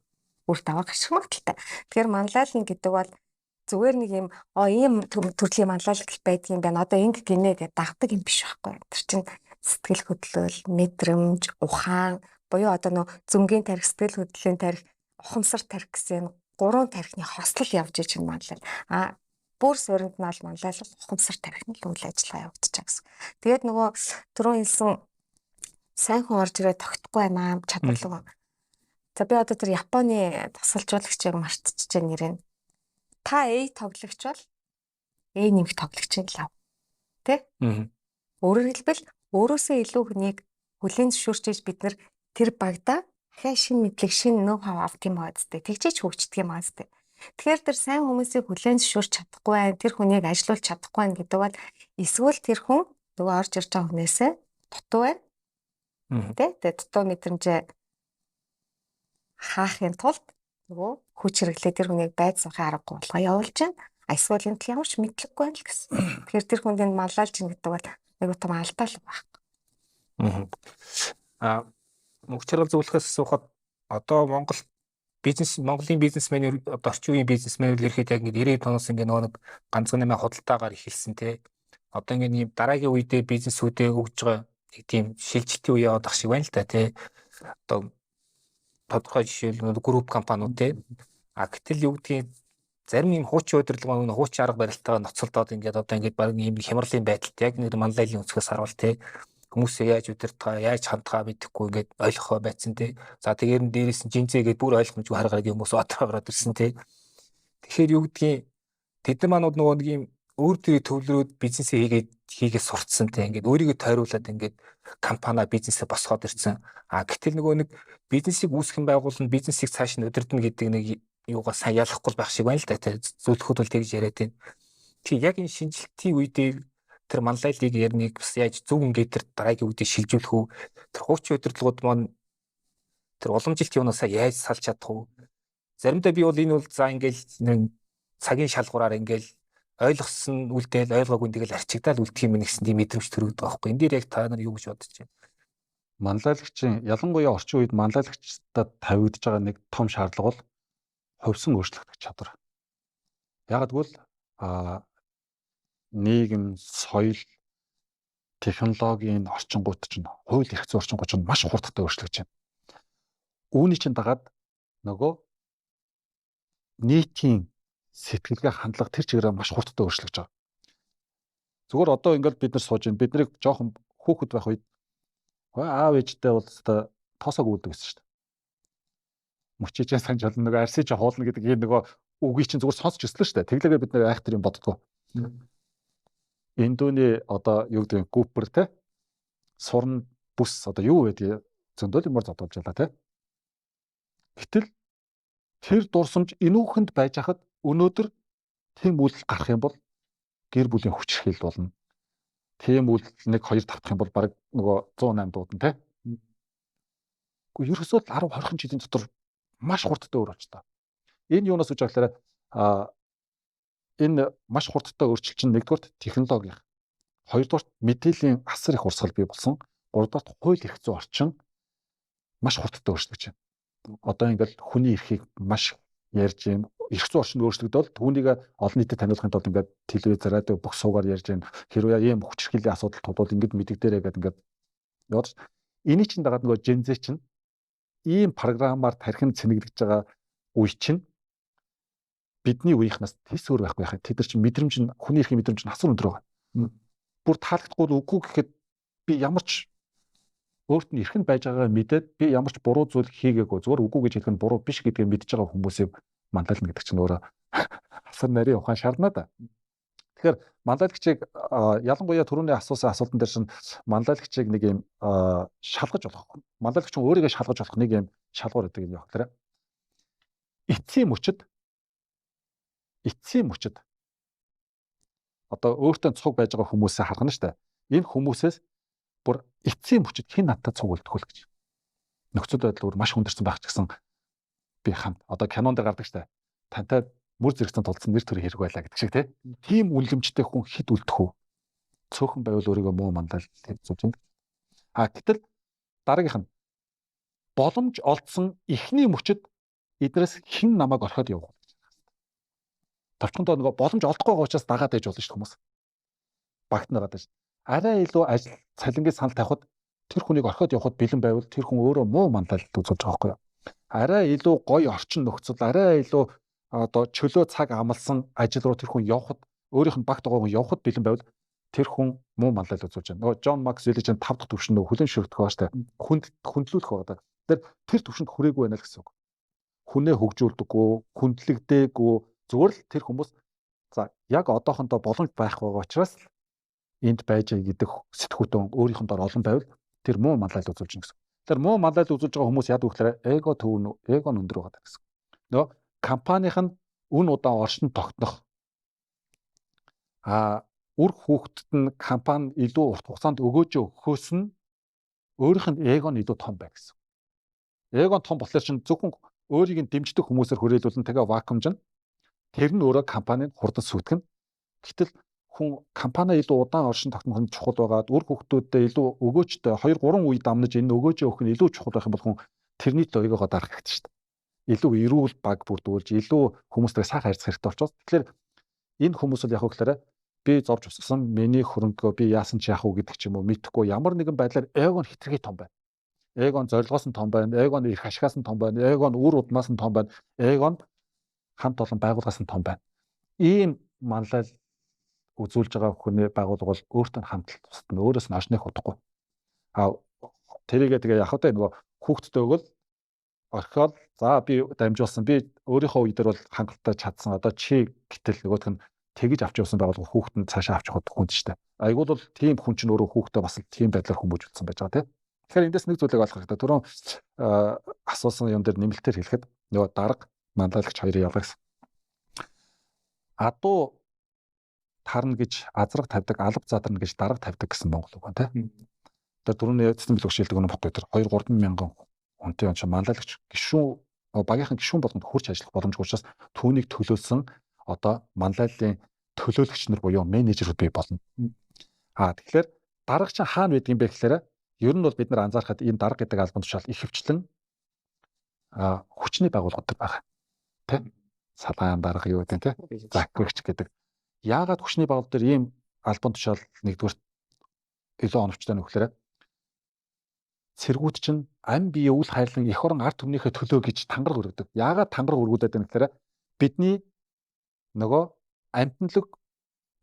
үр дагавар гарчих магадaltaй. Тэгэхээр манлайлал гэдэг бол зүгээр нэг юм ийм төрлийн манлайлал байдаг юм байна. Одоо ингэ гинэ гэдэг дагдаг юм биш байхгүй. Тэр чинь сэтгэл хөдлөл, мэдрэмж, ухаан буюу одоо нөө зөнгийн тарих, сэтгэл хөдлөлийн тарих, ухамсар тарих гэсэн 3 тарихны хослол явж иж чинь манлайлал. Бүр суурьнд нь аль манлайлал ухамсар тарихны үйл ажиллагаа явагдаж байгаа гэсэн. Тэгээд нөгөө түрүүн хэлсэн сайн хүн орж ирээ тогтохгүй байна чадварлага. За би одоо тэр Японы тасалжуулагчийг мартчихж байгаа нэрээ. Та A тоглогч бол A нэмэх тоглогчийн лав. Тэ? Өөрөөр хэлбэл өөрөөсөө илүү хүнийг хүлээн зөвшөөрч бид нар тэр багада ахаа шин мэдлэг шин нөө хав авт юм аа зү. Тэгжээч хөгждөг юм аа зү. Тэгэхээр тэр сайн хүмүүсийг хүлээн зөвшөөрч чадахгүй байх, тэр хүнийг ажилуулж чадахгүй байх гэдэг бол эсвэл тэр хүн нөгөө орж ирж байгаа хүнээсээ дутуу байна. Тэ дутуу мэдрэмжээ хаахын тулд нөгөө хүч хэрэглээ тэр хүнийг байд сухын аргагүй болгоо явуулж байна. Эсвэл энэ ямар ч мэдлэггүй байл гэсэн. Тэгэхээр тэр хүнд энэ манлайлж ин гэдэг бол айгуу том алдаа л байна. Мөнгө чаргал зөвлөхөөс асуухад одоо Монголын бизнесмен одоо орчин үеийн бизнесмен ерөөхдөө яг ингээд 90-ийн тоноос ингээд нэг ганцхан нэмээ худалдаагаар эхэлсэн те. Одоо ингээд ийм дараагийн үедээ бизнесүүдээ өгж байгаа нэг тийм шилжилтийн үе яваад ах шиг байна л та те. Одоо тодорхой жишээл групп компаниуд те. Гэтэл юу гэдгийг зарим ийм хуучин удирдлага хуучин арга барилтайгаа ноцолдоод ингээд одоо ингээд баг ийм хямралын байдалд яг нэг манлайлалын өнцгөөс харуул те. хүмүүсээ яаж удирдахаа, яаж хандхаа мэдэхгүй ингээд ойлгохоо байцсан тий. За тэгээд дээрээс нь жинзээгээд бүр ойлгомжгүй харгараг хүмүүс отроо ороод ирсэн тий. Тэгэхээр юу гэдгийг тэд нар манууд нөгөө нэг юм өөр төрлийн төвлөрөөд бизнесээ хийгээд сурцсан тий. Ингээд өөрийгөө тойруулаад ингээд компани бизнесээ босгоод ирсэн. Гэтэл нөгөө нэг бизнесийг үүсгэн байгуулна, бизнесийг цааш нь удирдна гэдэг нэг юугаа сайн ялахгүй байх шиг байна л да тий. Зөвлөхөд бол тэгж яриад байна. Тий яг энэ шинжилтийн үедээ тэр манлайлалыг ярныг бас яаж зөв ингээд тэр дараагийн үедээ шилжүүлэх үү? Тэр хуучин удирдлагууд маань тэр уламжилт юунаасаа яаж салж чадах уу? Заримдаа би бол энэ бол за ингээл нэг цагийн шалгуураар ингээл ойлгосон үлдээл ойлгоогүй тэгэл арчигдаал үлдэх юм нэгсэн тийм мэдрэмж төрөгдөг байхгүй. Энд дээр яг та нар юу гэж бодож байна? Манлайлагчийн ялангуяа орчин үед манлайлагчдад тавигдж байгаа нэг том шаардлага бол хувьсан өөрчлөгдөх чадвар. Яг гэвэл нийгэм, соёл, технологийн орчингууд чинь хууль эрх зүйн орчингууд чинь маш хурдтай өөрчлөгдөж байна. Үүний чинь дагаад нөгөө нийтийн сэтгэлгээ хандлага тэр чигээрээ маш хурдтай өөрчлөгдөж байгаа. Зүгээр одоо ингээд бид нар сууж байна. Бид нарыг жоохон хүүхэд байх үед аав ээжтэй бол тоосоог үүддэг гэсэн шүү дээ. Мөчижээ санаж болно нөгөө арсиж хуулна гэдэг ийм нөгөө үгийг чинь зүгээр сонсч өслөө шүү дээ. Тэглээгээ бид нар айхтар юм боддгоо. Индоны одоо юу гэдэг нь Купер те сурн бүс одоо юу гэдэг зөндөл юмар зодуулж байлаа те. Гэтэл тэр дурсамж энүүхэнд байж хахад өнөөдөр тийм үйл гарах юм бол гэр бүлийн хүчирхийлэл болно. Тийм үйл 1 2 тавтах юм бол баг нөгөө 108 дуудана те. Гэхдээ ерөөсөө 10 20 жилийн дотор маш хурдтай өөр болч та. Энэ юунаас үж болохоор энэ маш хурдтай өөрчлөлт чинь нэгдүгээр технологи, хоёрдугаар мэдээллийн асар их урсгал бий болсон, гуравдугаар хууль эрх зүйн орчин маш хурдтай өөрчлөгдөж байна. Одоо ингээл хүний эрхийг маш ярьж байна. Эрх зүйн орчин өөрчлөгдөөл түүнийг олон нийтэд таниулахын тулд ингээд телевиз, радио бүх суугаар ярьж байна. Хэрвээ ийм хүчирхийллийн асуудал тулвал ингээд мэддэгдэрэй гэдэг ингээд яваад эний чинь дагаад нөгөө Gen Z чинь ийм програмаар тархинд цэнэглэж байгаа үе чинь бидний үеийнхнаас тэс өөр байхгүй яхаа. Тэд нар чинь мэдрэмж нь хүний эрхийн мэдрэмж нь асар өндөр байгаа. Бүр таалагдахгүй үгүй гэхэд би ямар ч өөрт нь эрхэнд байж байгаагаа мэдээд би ямар ч буруу зүйл хийгээгүй зүгээр үгүй гэж хэлэх нь буруу биш гэдгийг мэдж байгаа хүмүүсийг мандална гэдэг чинь өөрөө асар нарийн ухаан шаардна да. Тэгэхээр манлайлагчийг ялангуяа түрүүний асуусан асуултан дээр чинь манлайлагчийг нэг юм шалгаж болох. Манлайлагч нь өөрийгөө шалгаж болох нэг юм шалгуур гэдэг юм яг хэлээ. Эцсийн мөчөд одоо өөртөө цуг байж байгаа хүмүүсээ харгана штэ. Энэ хүмүүсээс бүр эцсийн мөчөд хэн надад цуг үлдэх вэ гэж. Нөхцөл байдал бүр маш хүндэрсэн байх ч гэсэн би хамт одоо кинонд гардаг штэ. Тантай мөр зэрэгцэн тулцсан нэр төрийн хэрэг байлаа гэдэг шиг тийм үнэлэмжтэй хүн хэд үлдэх вэ? Цөөхөн байвал өөрийгөө муу мандал хэлцүүлж байна. Гэтэл дараагийнх нь боломж олдсон эхний мөчөд эднээс хэн намайг орхиод явах вэ? Тавчхандаа нөгөө боломж олдохгүй байгаа учраас дагаад байж болно шүү дээ хүмүүс. Багт нагаад байж. Арай илүү ажил цалингийн санал тавихад тэр хүнийг орхиод явахад бэлэн байвал тэр хүн өөрөө муу мандалд үзүүлж байгаа байхгүй юу? Арай илүү гоё орчин нөхцөл, арай илүү одоо чөлөө цаг амлсан ажил руу тэр хүн явахад өөрийнх нь багт байгаа хүн явахад бэлэн байвал тэр хүн муу мандалд үзүүлж байна. Нөгөө Джон Максвеллийн 5 дахь төвшин нөгөө хүлэн шүрдэх байгаа шүү дээ. Хүндлүүлэх байгаа. Тэр төвшөнд хүрээгүй байна л гэсэн үг. Хүнээ хөгжүүлдэггүй, хүндлэгдээгүй зүгээр л тэр хүмүүс за яг одоохондоо боломж байх байгаа учраас энд байж гэдэг сэтгүүтэн өөрийнх нь дор олон байвал тэр муу мандалд үзүүлж гин гэсэн. Тэр муу мандалд үзүүлж байгаа хүмүүс яадаг вэ гэхээр эго нь өндөр байгаа гэсэн. Нөгөө компанийн нь үн удаан оршин тогтнох үр хүүхдэд нь компани илүү урт хугацаанд өгөөж өгөхөөс нь өөрийнх нь эго нь илүү том бай гэсэн. Эго нь том болохоор чинь зөвхөн өөрийг нь дэмждэг хүмүүсээр хүрээлүүлэн тэгээ вакуумжин тэр нь өөрөө компаниг хурдан сүйтгэн. Гэтэл хүн компани илүү удаан оршин тогтнох нь чухал байгаад үр хүүхдүүдэд илүү өгөөжтэй 2 3 үе дамнаж энэ өгөөжөө өгөх нь илүү чухал байх юм бол хүн тэрний л ойгоо дарах хэрэгтэй шүү дээ. Илүү эрүүл баг бүрдүүлж илүү хүмүүстэй сайхан харьцах хэрэгтэй болчихсон. Тэгэхээр энэ хүмүүс бол яг хөглөөрэ би зовж уссан миний хөрөнгөө би яасан ч яах вэ гэдэг ч юм уу мэдхгүй ямар нэгэн байдлаар эго нь хитрхи том байна. Эго нь зорилгоос нь том байна. Эго нь эрх ашигаас нь том байна. Эго нь үр удмаас нь том байна. Эго нь хамт олон байгууллагаас нь том байна. Ийм манлайл үзүүлж байгаа хүний байгууллага бол өөртөө хамталт тусдна. Өөрөөс нь оршныг удахгүй. А тэрийгээ тэгээ яг одоо нөгөө хүүхдтэй өгөл орхиод за би дамжуулсан би өөрийнхөө үе дээр бол хангалттай чадсан одоо чи гэтэл нөгөөх нь тэгж авч явсан байгуулга хүүхэд нь цаашаа авч явах хүнд штэ. Айгуул бол тийм хүн чинь өөрөө хүүхдээ бас тийм байдлаар хүмүүжүүлсэн байж байгаа тийм. Тэгэхээр эндээс нэг зүйлийг ойлгох хэрэгтэй. Түрүүн асуусан юм дээр нэмэлтээр хэлэхэд нөгөө дарга манлайлагч хоёрын ялгаас адуу тарна гэж азраг тавьдаг, алав задарна гэж дарга тавьдаг гэсэн монгол үг байна тийм. Тэр түрүүний эцэстэн билүүг шилдэг өнө бот өдр 2-3 мянган хүнтэй онч манлайлагч гишүүн багийнхан гишүүн болгонд хурц ажиллах боломжгүй учраас түүнийг төлөөлсөн одоо манлайллын төлөөлөгч нар буюу менежерүүд бий болно. Тэгэхээр дарга чинь хаана байдаг юм бэ гэхээр ер нь бол бид нар анзаархад энэ дарга гэдэг албан тушаал ихэвчлэн хүчний байгууллагууд байгаа. Тэ? Салгаан дарга юу гэдэг нь тэ? Заквэгч гэдэг. Яагаад хүчний байгууллага дээр ийм албан тушаал нэгдүгээр илүү оновчтой нөхлөөрэ цэргүүд чинь ам бие үл хайрлан эх орон ард түмнийхээ төлөө гэж тангараг өргөдөг. Яагаад тангараг өргөдөд байна гэхээр бидний нөгөө амьтналаг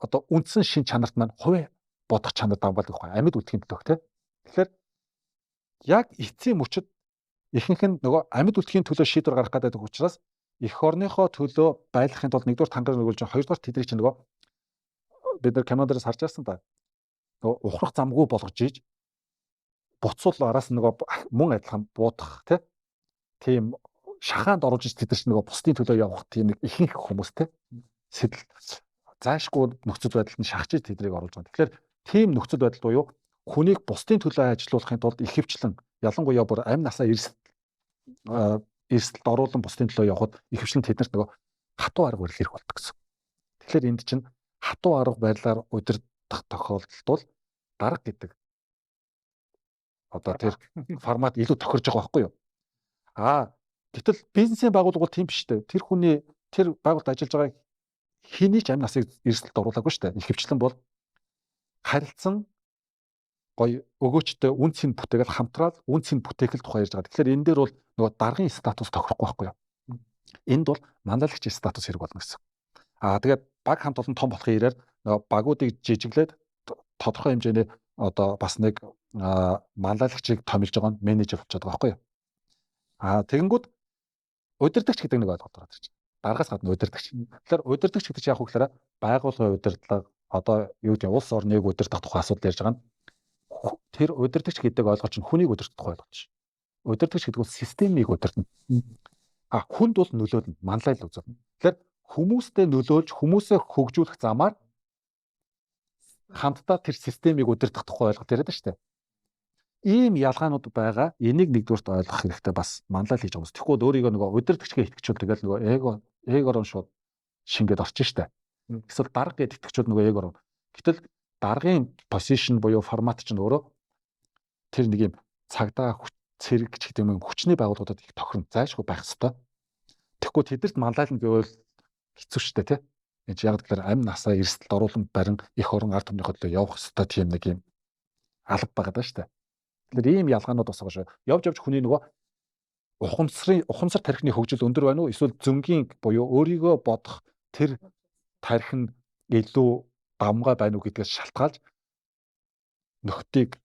одоо үндсэн шин чанарт маань хувь бодох чанар давмгаалдаг хөө амьд үлдэхийн төлөөх тийм. Тэгэхээр яг эцсийн мөчөд ихэнх нь нөгөө амьд үлдэхийн төлөө шийдвэр гаргах гэдэг учраас эх орныхоо төлөө байлгахын тулд нэгдүгээр тангараг өргүүлж, хоёрдугаар тэдний чинь нөгөө бид нар кинодоос харж байсан да. Нөгөө ухрах замгүй болгож ийж буцуул араас нөгөө мөн адилхан буудах тийм шахаанд оруулж тэд нар нөгөө бусдын төлөө явах тийм нэг ихэнх хүмүүс сэтэл заашгүй нөхцөл байдалд нь шахаж тэднийг оруулж байгаа. Тэгэхээр тийм нөхцөл байдал буюу хүнийг бусдын төлөө ажилуулахын тулд ихэвчлэн ялангуяа бүр амь насаа эрсдэлд оруулан бусдын төлөө явхад ихэвчлэн тэднэрт нөгөө хатуу арга барил ирэх болдог гэсэн. Тэгэхээр энд чинь хатуу арга барилаар удирдах тохиолдолд бол дарга гэдэг одоо тэр формат илүү тохирж байгаа байхгүй юу? Гэтэл бизнесийн байгууллагууд тийм биш үү? Тэр хүний тэр байгууллагад ажиллаж байгаа хэний ч амь насыг эрсдэлд оруулаагүй шүү дээ. Ихэвчлэн бол харилцсан гоё өгөөчтэй үн цэн бүтээгээл хамтраад үн цэн бүтээгэл тухай ярьж байгаа. Тэгэхээр энэ дээр бол нөгөө даргын статус тохирохгүй байхгүй юу? Энд бол манлайлагчийн статус хэрэг болно гэсэн. Тэгээд баг хамт олон том болохын ирээр нөгөө багуудыг жижиглээд тодорхой хэмжээний одоо бас нэг манлайлагчийг томилж байгаа нь менежер болчиход байгаа байхгүй юу? Тэгэнгүүт удирдагч гэдэг нэг ойлголт ороод ирж байна. Даргаас гадна удирдагч. Тэгэхээр удирдагч гэдэг чинь яг үгээр байгууллагын удирдлага одоо юу гэдэг улс орныг удирдах тухай асуудал ярьж байгаа нь тэр удирдагч гэдэг ойлголт чинь хүнийг удирдах тухай ойлголт ш. Удирдагч гэдэг нь системийг удирдна. Хүнд бол нөлөөлнө, манлайлал үзүүлнэ. Тэгэхээр хүмүүстэй нөлөөлж хүмүүсээ хөгжүүлэх замаар хамтдаа тэр системийг удирдах тухай ойлголт яриад байна шүү дээ. Ийм ялгаанууд байгаа. Энийг нэгдүгээрт ойлгох хэрэгтэй бас манлайлал хийж байгаа юм. Тэгэхгүй өөрийгөө нөгөө удирдагчгээ итгэжүүл тэгэл нөгөө эгорон шууд шингээд орчих штэ. Эсвэл дарга гэд итгэжүүл нөгөө эгорон. Гэтэл даргын позишн буюу формат чинь өөрөө тэр нэг юм цагдаа цэрэг гэдэг юм хүчний байгууллагуудад их тохирно зайшгүй байх хэвээр. Тэгэхгүй тэдэрт манлайлна гэвэл хэцүү штэ тий. Энд яг тэгэхээр амь насаа эрсдэлд оруулан барин эх орон ард түмнийхөө төлөө явах хэвээр тийм нэг юм алба байгаа даа штэ. Тэгэхээр ийм ялгаанууд бас байгаа шүү. Явж хүний нөгөө ухамсар тархины хөгжил өндөр байна уу? Эсвэл зөнгийн буюу өөрийгөө бодох тэр тарих нь илүү давмгай байна уу гэдгээс шалтгаалж нөхдийг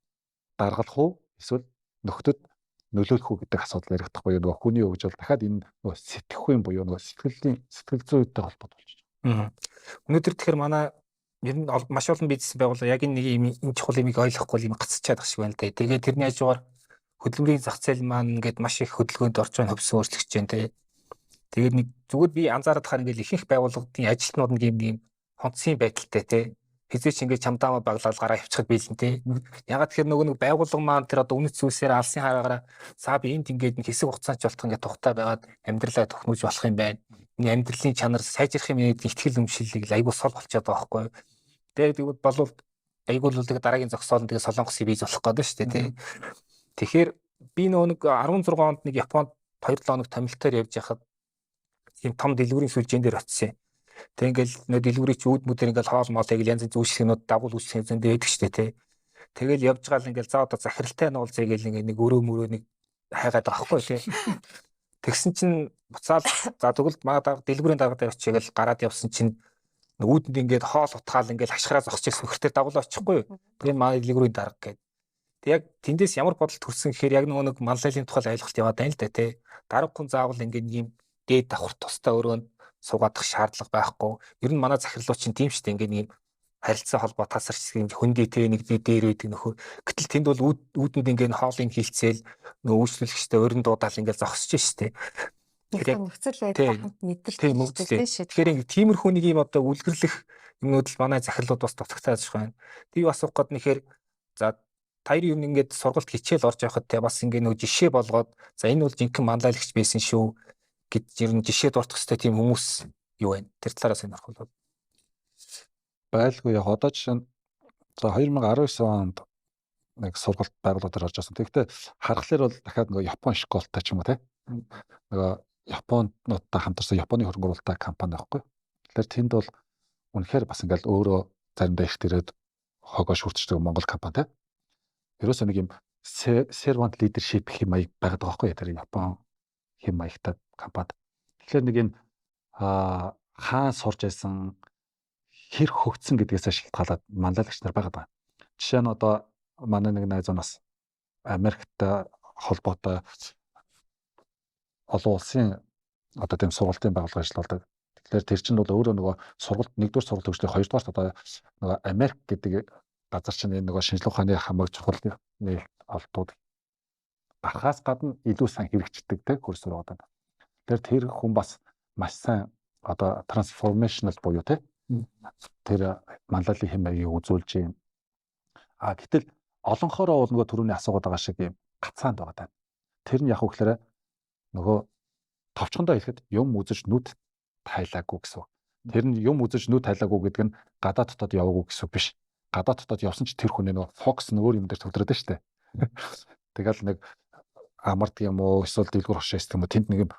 даргалах уу? Эсвэл нөхдөд нөлөөлөх үү гэдэг асуудал яригдах буюу нөгөө хүний хөгжил дахиад энэ нөгөө сэтгэхүйн буюу нөгөө сэтгэл зүйтэй холбоотой болж байна. Өнөөдөр тэгэхээр манай ер нь маш олон бизнес байгууллага яг энэ чухал юмыг ойлгохгүй юм гацчихад байгаа шиг байна л да. Тэгээд тэрний хажуугаар хөдөлмөрийн зах зээл маань ингээд маш их хөдөлгөөнд орж байгаа хөвсөн өөрчлөгдөж байна те. Тэгээд нэг зүгээр би анзаараад хахаар ингээд ихэнх байгууллагын ажилтнууд нэг юм хонцгийн байдалтай те. Хизээч ингээд чамдаамаа баглал гараа хөвчөхөд биелэн те. Ягаад тэгэхээр нөгөө нэг байгууллага маань тэр одоо үнэт зүйлсээр алсын хараагаараа за би энд ингээд нэг хэсэг хугацаанд болтох ингээд тухтай байгаад амьдралаа тохнож болох юм байна. Энэ амьдралын чанар сайжрах юм гэдэг ихтгэл өмшөлийг айгуу сол болчиход байгаа байхгүй юу? Тэгээд болвол айгуул бол дараагийн зогсоолн тэгээ солонгосыг бийж болох гэдэг шүү дээ тий. Тэгэхээр би нэг 16 онд нэг Японд 2-7 хоног томилтоор явж байхад тийм том дэлгүүрийн сүлжээн дээр очив. Тэг ингээл нөө дэлгүүрийн чи үүд мүдэр ингээл хоол моол яг янз янз үүсгэнүүд дагуул үүсгэн зөндөө байдаг шүү дээ тий. Тэгэл явж байгаа л ингээл за одоо захиралтай нуулзъя гэл ингээ нэг өрөө мөрөө нэг хайгаад байгаа байхгүй тий. Тэгсэн чинь буцаал за тэгвэл маа дэлгүүрийн дарга дээр очигээл гараад явсан чинь үүдэнд ингээд хоол утгаал ингээд ашгараа зогсож ирсэн хөртөө дагуул очихгүй юу. Тэгээ манай дэлгүүрийн дарга гээд. Тэг яг тэндээс ямар бодол төрсөн гэхээр яг нөгөө нэг манлайлалын тухай ойлголт яваад байна л да тий. Дарга хүн заавал ингээд ийм дээд давхар тустай өрөөнд суугаадах шаардлага байхгүй. Ер нь манай захирлууд чинь тийм шүү дээ. Ингээд ийм харилцаа холбоо тасарч хөндөй тий нэг дээр үйдэг нөхөр. Гэтэл тэнд бол үүдэнд ингээд хоолыг хилцээл нөгөө үйлчлүүлэгчтэй өрн дуудаал ингээд зогсож штэ. Тэгэхээр нөхцөл байдал хамт мэдэрч тийм шүү. Тэгэхээр ингээд тиймэрхүү нэг ийм одоо үлгэрлэх юмнууд л манай захирлууд бас дутагтааж байна. Би бас авах гээд нэхэр за таяр юм ингээд сургалт хичээл орж явахад те бас ингээд нөгөө жишээ болгоод за энэ бол жинхэнэ манлайлагч байсан шүү гэд ер нь жишээ дуртах хэвээр тийм хүмүүс юу байна. Тэр талаараа сонирх бол байлгүй яг одоо жишээ нь за 2019 онд нэг сургалт байгууллагаар орж ирсэн. Тэгэхдээ харахаар бол дахиад нөгөө Япон школтой ч юм уу те. Нөгөө Японуудтай хамтарсан Японы хөрөнгө оруулалттай компани байхгүй. Тэгэхээр тэнд бол үнэхээр бас ингээл өөрөө заримдаа их төрөөд хогоо шүртждэг Монгол компани те. Ерөөсөө нэг юм servant leadership хэм маяг байгаад байгаа байхгүй. Тэр Япон хэм маягтай компани. Тэгэхээр нэг энэ хаан сурж байсан хэр хөгцсөн гэдгээс шалтгаалаад манлайлагч нар байгаад байна. Жишээ нь одоо манай нэг найз нас Америктэй холбоотой олон улсын одоо тийм сургалтын байгууллага ажилладаг. Тэгэхээр тэр чинь бол өөрөө нөгөө сургалт нэгдүгээр сургалт төгслийн хоёрдугаар одоо нөгөө Америк гэдэг газар чинь нөгөө шинжлэх ухааны хамаг чухал нэг олдууд гарахаас гадна илүү сайн хэрэгждэг те курсор байгаа. Тэр хүн бас маш сайн одоо трансформаtional буюу те тэр манлайлалын хэм маягийг үзүүлж юм. Гэтэл олонхороо бол нөгөө түрүүний асуугаад байгаа шиг юм гацаанд байгаа даа. Тэр нь яг үгээр нөгөө товчхондоо хэлэхэд юм үзэж нүд тайлаагүй гэсэн. Тэр нь юм үзэж нүд тайлаагүй гэдэг нь гадаа дотоод яваагүй гэсэн биш. Гадаа дотоод явсан ч тэр хүний нөгөө фокус нь өөр юм дээр төвлөрөөд штэ. Тэгэл нэг амард юм уу эсвэл дэлгүр хошоо юм уу тэнд нэг юм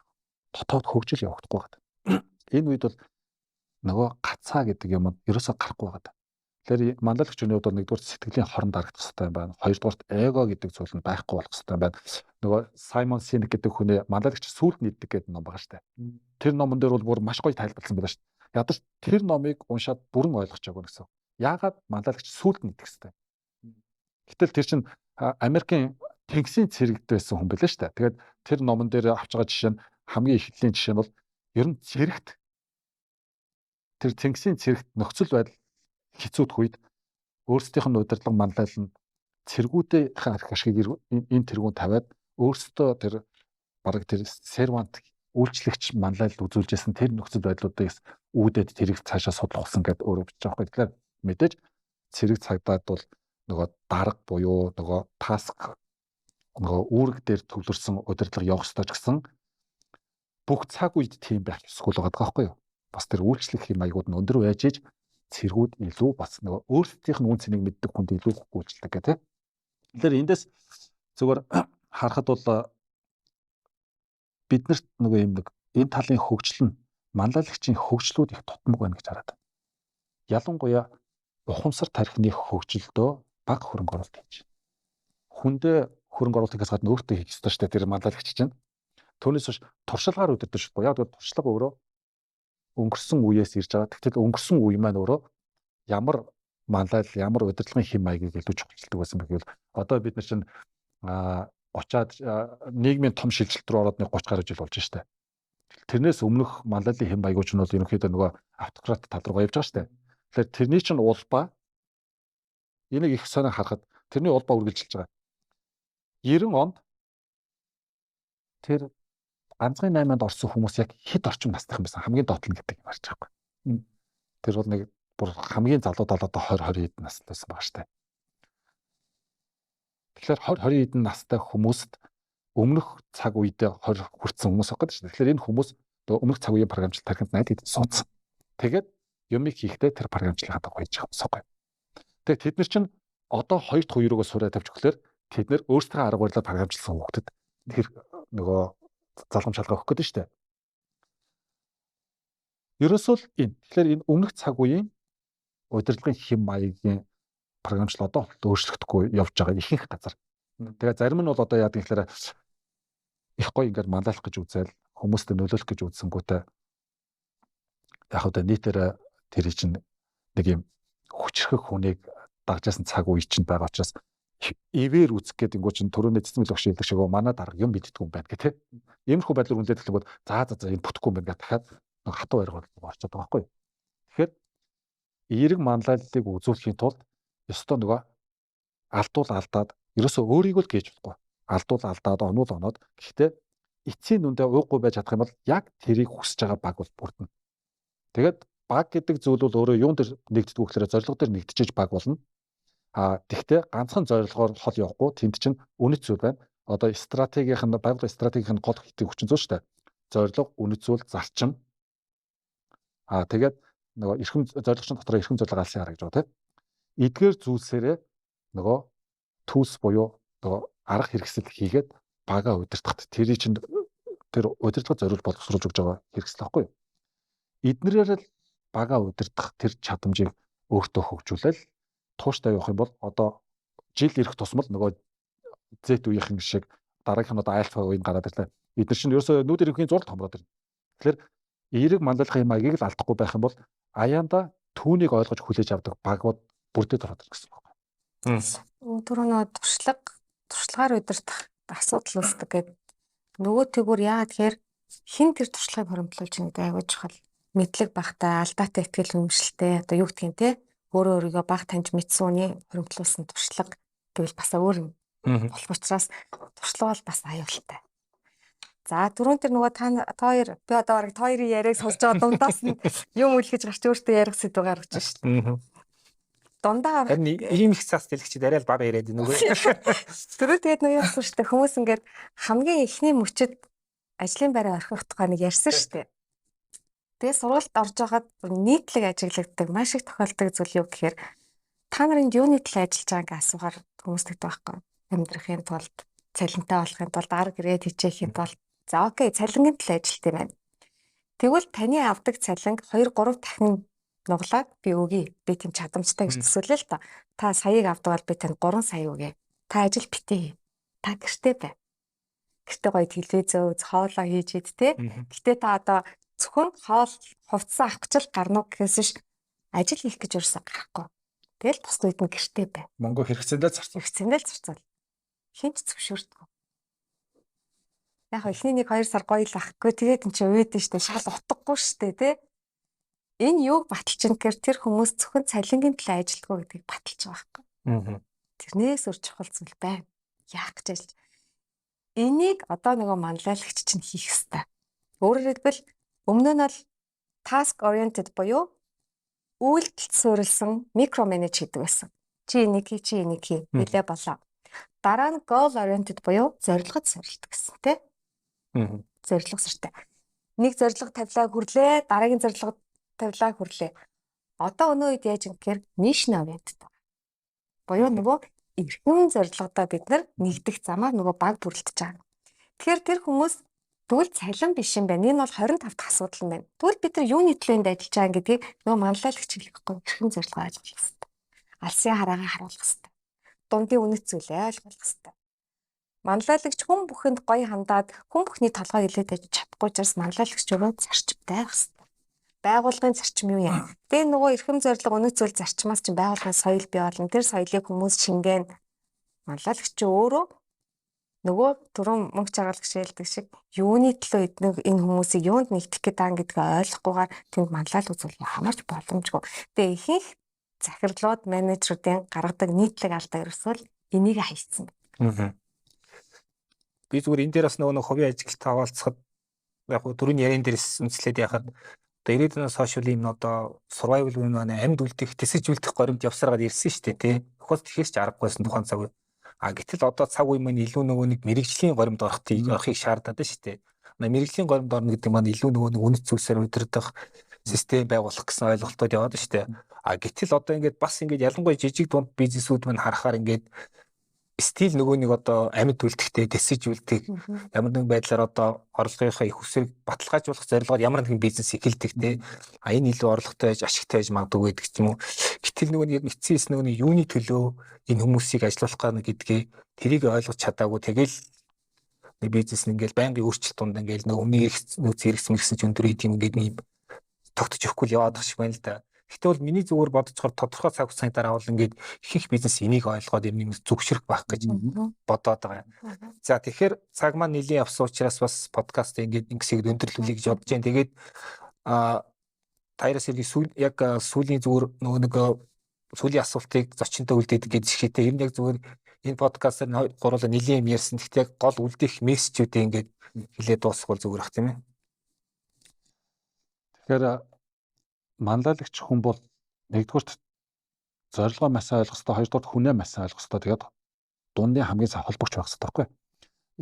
дотоод хөгжил явагдахгүй байна. Энэ үед бол нөгөө гацаа гэдэг юм ерөөсөө гарахгүй байгаа. Тэгэхээр манлайлагчны хувьд бол нэгдүгээр сэтгэлийн хорон дарагдах хэрэгтэй юм байна. Хоёрдугаарт эго гэдэг зүйл нь байхгүй болох хэрэгтэй юм байна. Нөгөө Саймон Синек гэдэг хүний манлайлагч сүлд нийтдэг гэдэг ном байгаа шүү дээ. Тэр номон дээр бол бүр маш гоё тайлбарласан байна шүү дээ. Ядаж тэр номыг уншаад бүрэн ойлгож байгаагүй гэсэн. Яагаад манлайлагч сүлд нийтдэг хэрэгтэй. Гэтэл тэр чинь Америкийн тэнгисийн цэрэгт байсан хүн байлаа шүү дээ. Тэгээд тэр номон дээр авч байгаа жишээ нь хамгийн ихэнх жишээ нь бол ер нь цэрэгт тэр тэнгисийн цэрэгт нөхцөл байдал хэцүүдх үед өөрсдийнх нь удирдлага манлайлал нь цэргүүдийн ашгийг энэ тэргүүн тавиад өөрсдөө тэр бараг тэр сервант үйлчлэгч манлайлал үзүүлжсэн тэр нөхцөл байдлуудыг үүдээд тэрийг цаашаа судлахсан гэдээ өөрөө бичиж байгаа. Тэгэхээр мэдээж цэрэг цагдаад бол нөгөө дарга буюу нөгөө таск нөгөө үүрэг дээр төвлөрсөн удирдлага явах ёстой ч гэсэн бүх цаг үед тийм байх ёсгүй л байгаа байхгүй юу? Бас тэр үйлчлэх юм аягууд нь өндөр байж иж цэргүүд илүү бас нөгөө өөрсдийнх нь үн цэнийг мэддэг хүнд илүү үйлчлдэг гэх тээ. Тэгэхээр эндээс зөвөр харахад бол биднэрт нөгөө юм нэг энэ талын хөгжил нь манлайлагчийн хөгжлүүд их тутамг байна гэж хараад. Ялангуяа ухамсар тархины хөгжилдөө бага хөрөнгө оруулалт хийж. Хүндээ хөрөнгө оруулалтыг гадна өөртөө хийх ёстой шүү дээ тэр манлайлагч чинь. Түүнээс биш туршлагаар өдөрдөж болохгүй. Яг гэвэл туршлага өөрөө өнгөрсөн үеэс ирж байгаа. Тэгтэл өнгөрсөн үе маань өөрөө ямар манлайлал, ямар удирдлагын хэм маягийг илүү чухалчилдаг байсан бэ гэвэл одоо бид нар чинь 30-аад нийгмийн том шилжилт рүү ороод 30 гаруй жил болж штэ. Тэрнээс өмнөх манлайлалын хэм маягууч нь бол ерөнхийдөө нөгөө автократ тал руу явж байгаа штэ. Тэгэхээр тэрний чинь улбаа энийг их сонир харахад тэрний улбаа үргэлжилж байгаа. 90 онд тэр ганцхан 8-нд орсон хүмүүс яг хэд орчим настайхан байсан хамгийн доотлон гэдэг юм харж байгаа юм. Тэр бол нэг бүр хамгийн залуу одоо 20 20 настай байсан байгаа штэ. Тэгэхээр 20 20 настай хүмүүст өмнөх цаг үедээ 20 хүрсэн хүмүүс байгаа шүү дээ. Тэгэхээр энэ хүмүүс өмнөх цаг үеийн програмчлалт тархинд найдаж суудсан. Тэгээд юмыг хийхдээ тэр програмчлалын хадгалж хийж байгаа юм. Тэгээд тэд нар чинь одоо 2 дахь үеигөө сураад тавьж өгөхлөөр тэд нар өөрсдөө арга барилаар програмчлсан хүмүүсд тэр нөгөө залгамж шалгаа өгөх гэдэг нь шүү дээ. Ерөөсөө л энэ. Тэгэхээр энэ өмнөх цаг үеийн удирдлагын хэм маягийн програмчлал одоо өөрчлөгдөхгүй явж байгаа ихэнх газар. Тэгээ зарим нь бол одоо яа гэвэл их гоё ингээд манлайлах гэж үзэл хүмүүстэй нөлөөлөх гэж үзсэнгүүтээ яг одоо нийтээр тэр чинь нэг юм хүчрхэг хүнийг дагжаасан цаг үе чинь байгаа учраас ивэр үзэх гэдэг нь чинь түрүүний цэцэн мэл багш хэлдэг шиг манай дарга юм мэддэггүй юм байна гэх тээ. Иймэрхүү байдлаар үнэлээд эхлэхэд за энэ бүтэхгүй юм байна гэх дахиад нэг хатуу байрга орчод байгаа байхгүй. Тэгэхээр эерэг манлайллыг үзүүлэхийн тулд ёстой нөгөө алдуул алдаад ерөөсөө өөрийгөө л гээж болохгүй. Алдуул алдаад оноод гэхдээ эцсийн нүндээ ууггүй байж чадах юм бол яг тэрийг хүсэж байгаа баг бол бүрдэнэ. Тэгээд баг гэдэг зүйл бол өөрөө юун дээр нэгддэг вэ гэхээр зорилго дээр нэгдчихэж баг болно. Тэгвэл ганцхан зорилгоор хол явахгүй тэнд чинь үнэт зүйл байна. Одоо стратегийнх нь байгууллагын стратегийнх нь гол хэвтэг хүчин зүйл шүү дээ. Зорилго, үнэт зүйл, зарчим. Тэгээд нөгөө эрхэм зорилгочны дотор эрхэм зорилго алсын хараа гэж байгаа тийм. Эдгээр зүйлсээрээ нөгөө түүс буюу нөгөө арга хэрэгсэл хийгээд бага удирдахад тэр удирдлагыг зориулж боловсруулж өгж байгаа хэрэгсэл байхгүй юу? Эднэрээр л бага удирдах тэр чадамжийг өөртөө хөгжүүлэл тууштай явах юм бол одоо жил ирэх тусмал нөгөө Z үеийнхэн шиг дараагийнх нь одоо альфа үеийн гараад ирлээ. Эдгээр чинь ерөөсөө нүүдэр ирэхийн зурд томроод ирнэ. Тэгэхээр эерэг манлайлахын маягийг л алдахгүй байх юм бол аяанда түүнийг ойлгож хүлээж авдаг багууд бүрдээд ороод ирэх гэсэн байна. Түрүү нөгөө туршлагаар удирдах асуудал үүсдэг гэдэг. Нөгөө тэгүр яагаад тэгэхээр хин тэр туршлагыг хоримтлуулж байгаа гэдэг аягүй чухал. Мэдлэг багтаа, алдаатай ихтгэл үнэмшилтэй одоо юу гэдгийг те өөрийгөө баг таньж мэдсэн үний хоримтлуулсан туршлага гэвэл бас өөр юм. Болох учраас туршлага бол бас аюултай. За түрүүн тэр нөгөө та хоёр би одоо бараг хоёрын яриаг сонсож байгаа дундаас нь юм үлгэж гарч өөртөө ярих сэдв гаргаж байна шүү дээ. Дундаа харин ийм их цаас дэлгэчид арай л бага яриад байна үгүй. Түрүү тэгээд нөгөө яасан шүү дээ. Хүмүүс ингээд хамгийн ихний мөчөд ажлын байраа орхих тухай нэг ярьсан шүү дээ. Тэгээд сургуульд орж байгаад нийтлэг ажиглагддаг маш их тохиолдог зүйл юу гэхээр та нарын юуны төлөө ажиллаж байгаа ингээ асуугаар хүмүүс тэгдэг байхгүй. Амьдрахын тулд, цалинтай болохын тулд, арга ирээд хичээхийн тулд за окей, цалингийн төлөө ажилт юм байна. Тэгвэл таны авдаг цалинг 2-3 дахин нуглаад би өгье. Би тийм чадамжтай гэж төсөөлөө л та. Та саяыг авдаг бол би танд 3 сая өгье. Та ажил битээ. Та гэртээ бай. Гэртээ гоё телевизөө хоолоо хийж ид те. Гэтэ та одоо зөвхөн хоол хувцас авах гэж л гарнуу гэхээс ш ажил хийх гэж юусан гарахгүй. Тэгэл бус үед нь гэртээ бай. Монгол хэрэгцээндээ зарцуул. Хинч зөвшөөрдөг. Яг эхний 1-2 сар гоё л ахгүй тэгээд эн чинь ууд нь штэ шал утгагүй штэ те. Энэ юуг баталж гэнээр тэр хүмүүс зөвхөн цалингийн төлөө ажилтгаа гэдгийг баталж байгаа байхгүй. Тэрнээс өөр чухал зүйл байна. Яах гэж ажиллаж. Энийг одоо нөгөө манлайлагч чинь хийх ёстой. Өөрөөр хэлбэл өмнө нь бол task oriented буюу үйлдэлд суурилсан микро менеж хийдэг байсан. Чи энийг хий, нэлээ болоо. Дараа нь goal oriented буюу зорилгод суурилдаг гэсэн тий. Зорилго сартай. Нэг зорилго тавилаа хүрлээ, дараагийн зорилго тавилаа хүрлээ. Одоо өнөө үед яаж юм гэхээр mission oriented. Буюу нөгөө эрхэм зорилгодоо бид нар нэгдэх замаар нөгөө баг бүрэлдэж байгаа. Тэгэхээр тэр хүмүүс тэгвэл цалин биш юм байна. Энэ бол 25 дахь асуудал юм байна. Тэгвэл бид нар юуны төлөөнд ажиллаж байгаа гэдгийг нөгөө манлайлагч хэлэхгүй эрхэм зорилгоо ажиллах хэрэгтэй. Алсын хараагаа харуулах хэрэгтэй. Дундын үнэт зүйлээ ойлгох хэрэгтэй. Манлайлагч хүн бүхэнд гоё хандаад хүн бүхний толгой илээд ажиж чадахгүй учраас манлайлагч өөрөө зарчимтай байх хэрэгтэй. Байгууллагын зарчим юу юм? Тэгээ нөгөө эрхэм зорилго үнэт зүйл зарчмаас чинь байгууллагын соёл бий болно. Тэр соёлыг хүмүүс шингээн манлайлагч өөрөө нөгөө түрүүн мөнгө чаргалах шилдэг шиг юуны төлөө энэ хүмүүсийг юунд нэгтгэх гэдэг ан гэдгээ ойлгохгүйгээр тэнд манлайлал үзүүлэх хамаач боломжгүй. Тэгээ ихэнх захирлууд менежерүүдийн гаргадаг нийтлэг алдаа ерөөсөө энийг хайцсан байна. Би зүгээр энэ дээр бас нөгөө хувийн ажилтнаа хаалцахад яг түрүүний ярин дээрс үнслээд яхад одоо ирээдүйн сошиал юм одоо survival үн амьд үлдэх, тэсэж үлдэх горимд явсараад ирсэн шүү дээ тий. Ухаас тэхээс ч аргагүйсэн тухайн цаг үе. Гэтэл одоо цаг үе маань илүү нөгөө нэг мэрэгжлийн горимд орохыг шаардаад байна шүү дээ. Мэрэгжлийн горимд орно гэдэг маань илүү нөгөө нэг үнэт зүйлсээр удирдах систем байгуулах гэсэн ойлголтууд яваад байна шүү дээ. Гэтэл одоо ингээд бас ингээд ялангуяа жижиг дунд бизнесүүд маань харахаар ингээд стил нөгөө нэг одоо амьд үлдэхтэй дэсэж үлдэх ямар нэгэн байдлаар одоо орлогынхаа их өсрийг баталгаажуулах зорилгоор ямар нэгэн бизнес эхэлдэг те энэ илүү орлоготой байж ашигтай байж магадгүй гэдэг ч юм уу. Гэтэл нөгөө нэг эцсээс нөгөө нэг юуны төлөө энэ хүмүүсийг ажилуулах гана гэдгээ тэрийг ойлгож чадаагүй тэгэл нэг бизнес нь ингээл байнгын өөрчлөлт тунд ингээл нөгөө өмнө нөөц хэрэгсэн ч өндөр идэм ингээд нэг тогтож өгөхгүй л яваад ах шиг байна л да. Гэхдээ бол миний зүгээр бодож байгаа тодорхой цаг хугацааны дараа бол ингээд ихэнх бизнес энийг ойлгоод юм нэг зүгшрэх байх гэж бодоод байгаа. За тэгэхээр цаг маань нэлийн явсан учраас бас подкаст ингээд ингэсийг өндөрлүүлэе гэж бодож байна. Тэгээд таяраас яг сүүлийн зүгээр нөгөө нэг сүүлийн асуултыг зочинтой үлдээдэг гэж шийдээ. Ер нь яг зүгээр энэ подкастаар гурлаа нэлийн юм ярьсан. Гэхдээ яг гол үлдээх мессежүүдээ ингээд хэлээд дуусгах зүгээр ах тийм ээ. Тэгэхээр манлайлагч хүн бол нэгдүгürt зорилгоо маш сайн ойлгох хэрэгтэй, хоёрдугаар хүнээ маш сайн ойлгох хэрэгтэй. Тэгээд дундын хамгийн сайн холбогч байх хэрэгтэй байхгүй.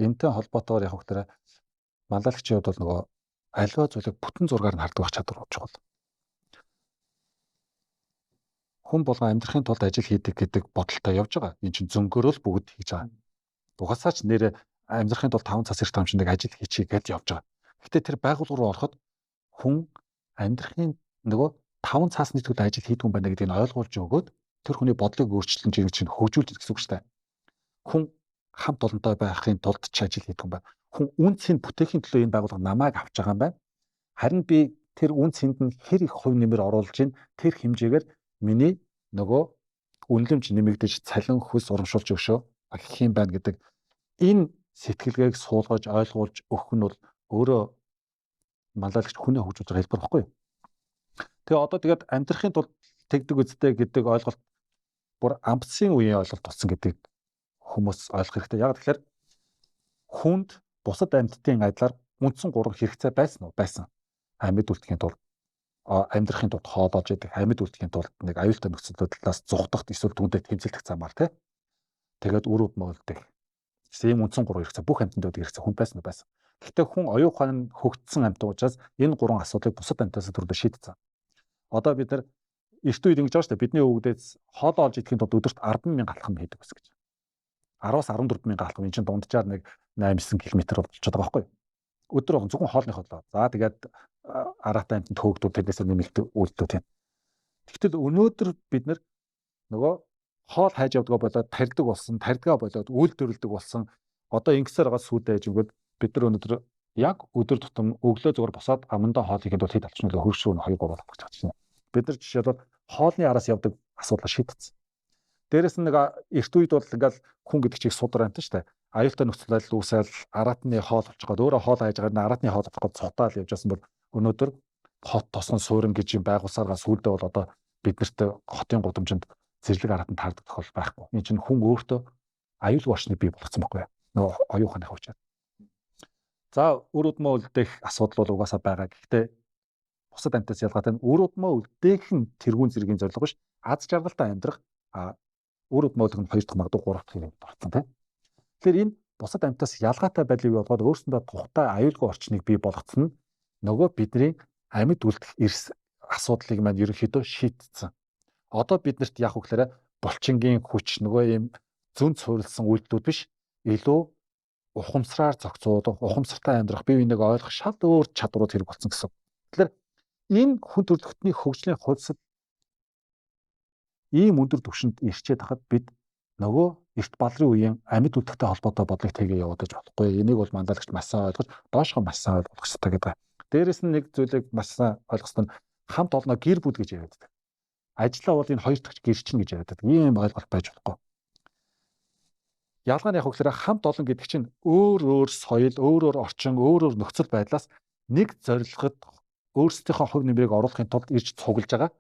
Энтэй холбоотойгоор яг хөтөр манлайлагчийн хувьд бол нөгөө аливаа зүйлийг бүтэн зургаар нь хардаг байх чадвар чухал. Хүн болгон амьдрахын тулд ажил хийдэг гэдэг бодолтой явж байгаа. Энэ чинь зөнгөөрөө л бүгд хийж байгаа. Угаасаа ч нэрээ амьдрахын тулд 5 цас эрт хамчиндаг ажил хийчихье гэж явж байгаа. Гэхдээ тэр байгууллага руу ороход хүн амьдрахын нөгөө 5 цаасны төлөө ажил хийдэг хүн байна гэдгийг ойлгуулж өгөөд тэр хүний бодлыг өөрчлөн жиргэж чинь хөгжүүлж гэсэн үг шүү дээ. Хүн хамт олонтой байхын тулд ч ажил хийдэг хүн байна. Хүн үнцийн бүтээхийн төлөө энэ байгууллага намайг авч байгаа юм байна. Харин би тэр үнцэнд нь хэр их хувь нэмэр оруулж ийн тэр хэмжээгээр миний нөгөө үнэлэмж нэмэгдэж цалин хөлс урамшуулж өгшөө гэх юм байна гэдэг энэ сэтгэлгээг суулгаж ойлгуулж өгөх нь бол өөрөө манлайлагч хүнээ хөгжүүлж байгаа хэлбэр баггүй. Тэгээ одоо тэгээд амьдрахын тулд тэгдэг үстэй гэдэг ойлголт бүр амбцын үеийн ойлголт болсон гэдэг хүмүүс ойлгох хэрэгтэй. Яг тэгэхээр хүнд бусад амьтдын адилаар үндсэн 3 хэрэгцээ байсан уу? Байсан. Амьд үлдэхийн тулд амьдрахын тулд хоолоож идэх, амьд үлдэхийн тулд нэг аюултай нөхцөл байдлаас зугдах эсвэл түндэд тэмцэлдэх замаар тий. Тэгээд үр өдмө үлдэх. Ийм үндсэн 3 хэрэгцээ бүх амьтанд хэрэгцээ хүн байсан уу? Байсан. Гэхдээ хүн оюухан хөгжсөн амьтан учраас энэ 3 асуудлыг бусад амьтаас төрөлд шийдсэн. Одоо бид нар эрт үед ингэж байгаа шүү дээ. Бидний өвгдөөс хоолоо олж идэхийн тулд өдөрт 10,000 алхам хийдэг ус гэж. 10-аас 14,000 алхам энэ чинь дунджаар нэг 8-9 км болчиход байгаа байхгүй юу? Өдөр болгон зөвхөн хоолны хоолоо. За тэгээд араатай амьтанд хөөгдүүд тэрнээс нэмэлт үйлдэлүүд юм. Тэгтэл өнөөдөр бид нар нөгөө хоол хайж явдгаа болоод тарьдаг болсон, тарьдгаа болоод үйл төрөлдөг болсон. Одоо ингэсээр байгаа сүудэ ажигвд бид нар өнөөдөр яг өдөр тутам өглөө зүгээр босоод амандаа хоол ихэд бол хэд алчны хөршөө 2 3 авах гэж байна. Бид нар жишээлбэл хоолны араас явдаг асуудлаа шийдсэн. Дээрээс нь нэг эрт үед бол ингээл хүн гэдэг чиг судар амт шүү дээ. Аюултай нөхцөл байдал үүсэл араатны хоол олчиход өөрөө хоол хайж байгаа араатны хоол олчиход цутаал явж байсан бол өнөөдөр хот тосон суурин гэж юм байгуулсараа сүлдээ бол одоо биднэрт хотын гудамжинд зэрлэг араатанд таардаг тохиол байхгүй. Энэ чинь хүн өөртөө аюулгүй орчныг бий болгоцсон байхгүй юу? Нөгөө оюуханых учраас. За үр өдмөө үлдээх асуудал бол угаасаа байгаа. Гэхдээ бусад амьтаас ялгаатай нь үр өдмөө үлдээх нь тэргүүн зэргийн зорилго биш. Аз жаргалтай амьдрах үр өдмөө үлдэх нь 2 дахь магадгүй 3 дахь юм болсон тийм. Тэгэхээр энэ бусад амьтаас ялгаатай байдлыг болгоод өөрсөндөө тухтай аюулгүй орчныг бий болгоцсон нь нөгөө бидний амьд үлдэх эрс асуудлыг маань ерөнхийдөө шийдсэн. Одоо биднэрт яг үгээр булчингийн хүч нөгөө юм зүүн цуурилсан үйлдэлүүд биш. Илүү ухамсараар зохицуулах, ухамсартай амьдрах, бие биенийг ойлгох шал өөр чадварууд хэрэг болсон гэсэн. Тэгэхээр энэ хүн төрөлхтний хөгжлийн хувьсад ийм өндөр түвшинд ирчээд хахад бид нөгөө эрт балрын үеийн амьд үлдэхтэй холбоотой бодлыг тгээ явуулж болохгүй. Энийг бол манлайлагч маш сайн ойлгож, доошхоо маш сайн ойлгох хэрэгтэй гэдэг. Дээрээс нь нэг зүйлийг маш сайн ойлгох хэрэгтэй нь хамт олно гэр бүл гэж яриад байдаг. Ажлаа бол энэ хоёр дахь гэр чинь гэж яриад байдаг. Ийм ойлголт байж болохгүй. Ялгаа нь яг хөглөөр хамт олон гэдэг чинь өөр соёл, өөр орчин, өөр нөхцөл байдлаас нэг зорилгод өөрсдийнхөө хувь нэмрийг оруулахын тулд ирж цуглаж байгаа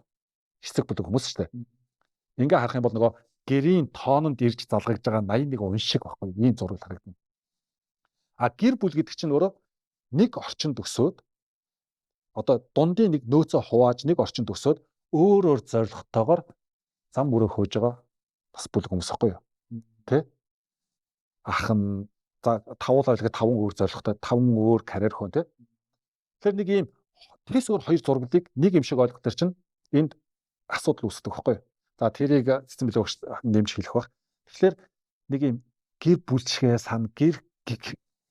хэсэг бүлэг хүмүүс шүү дээ. Ингээ харах юм бол нөгөө гэрийн тоононд ирж залгаж байгаа 81 уншиг байхгүй ийм зураг харагдана. Гэр бүл гэдэг чинь өөрөө нэг орчинд өсөөд одоо дундын нэг нөөцөө хувааж нэг орчинд өсөөд өөр зорилготойгоор зам мөрөө хөөж байгаа бас бүлэг хүмүүс байхгүй юу? Тэ? Ах нь за тавуулаа хэлгээд 5 өөр зорилготой 5 өөр карьер хөн тэ. Тэгэхээр нэг ийм тэрс өөр хоёр зураглыг нэг юм шиг ойлгох төр чинь энд асуудал үүсдэг байхгүй юу? За тэрийг цэцэн билүү нэмж хэлэх баг. Тэгэхээр нэг ийм гэр бүлшгээ сан гэр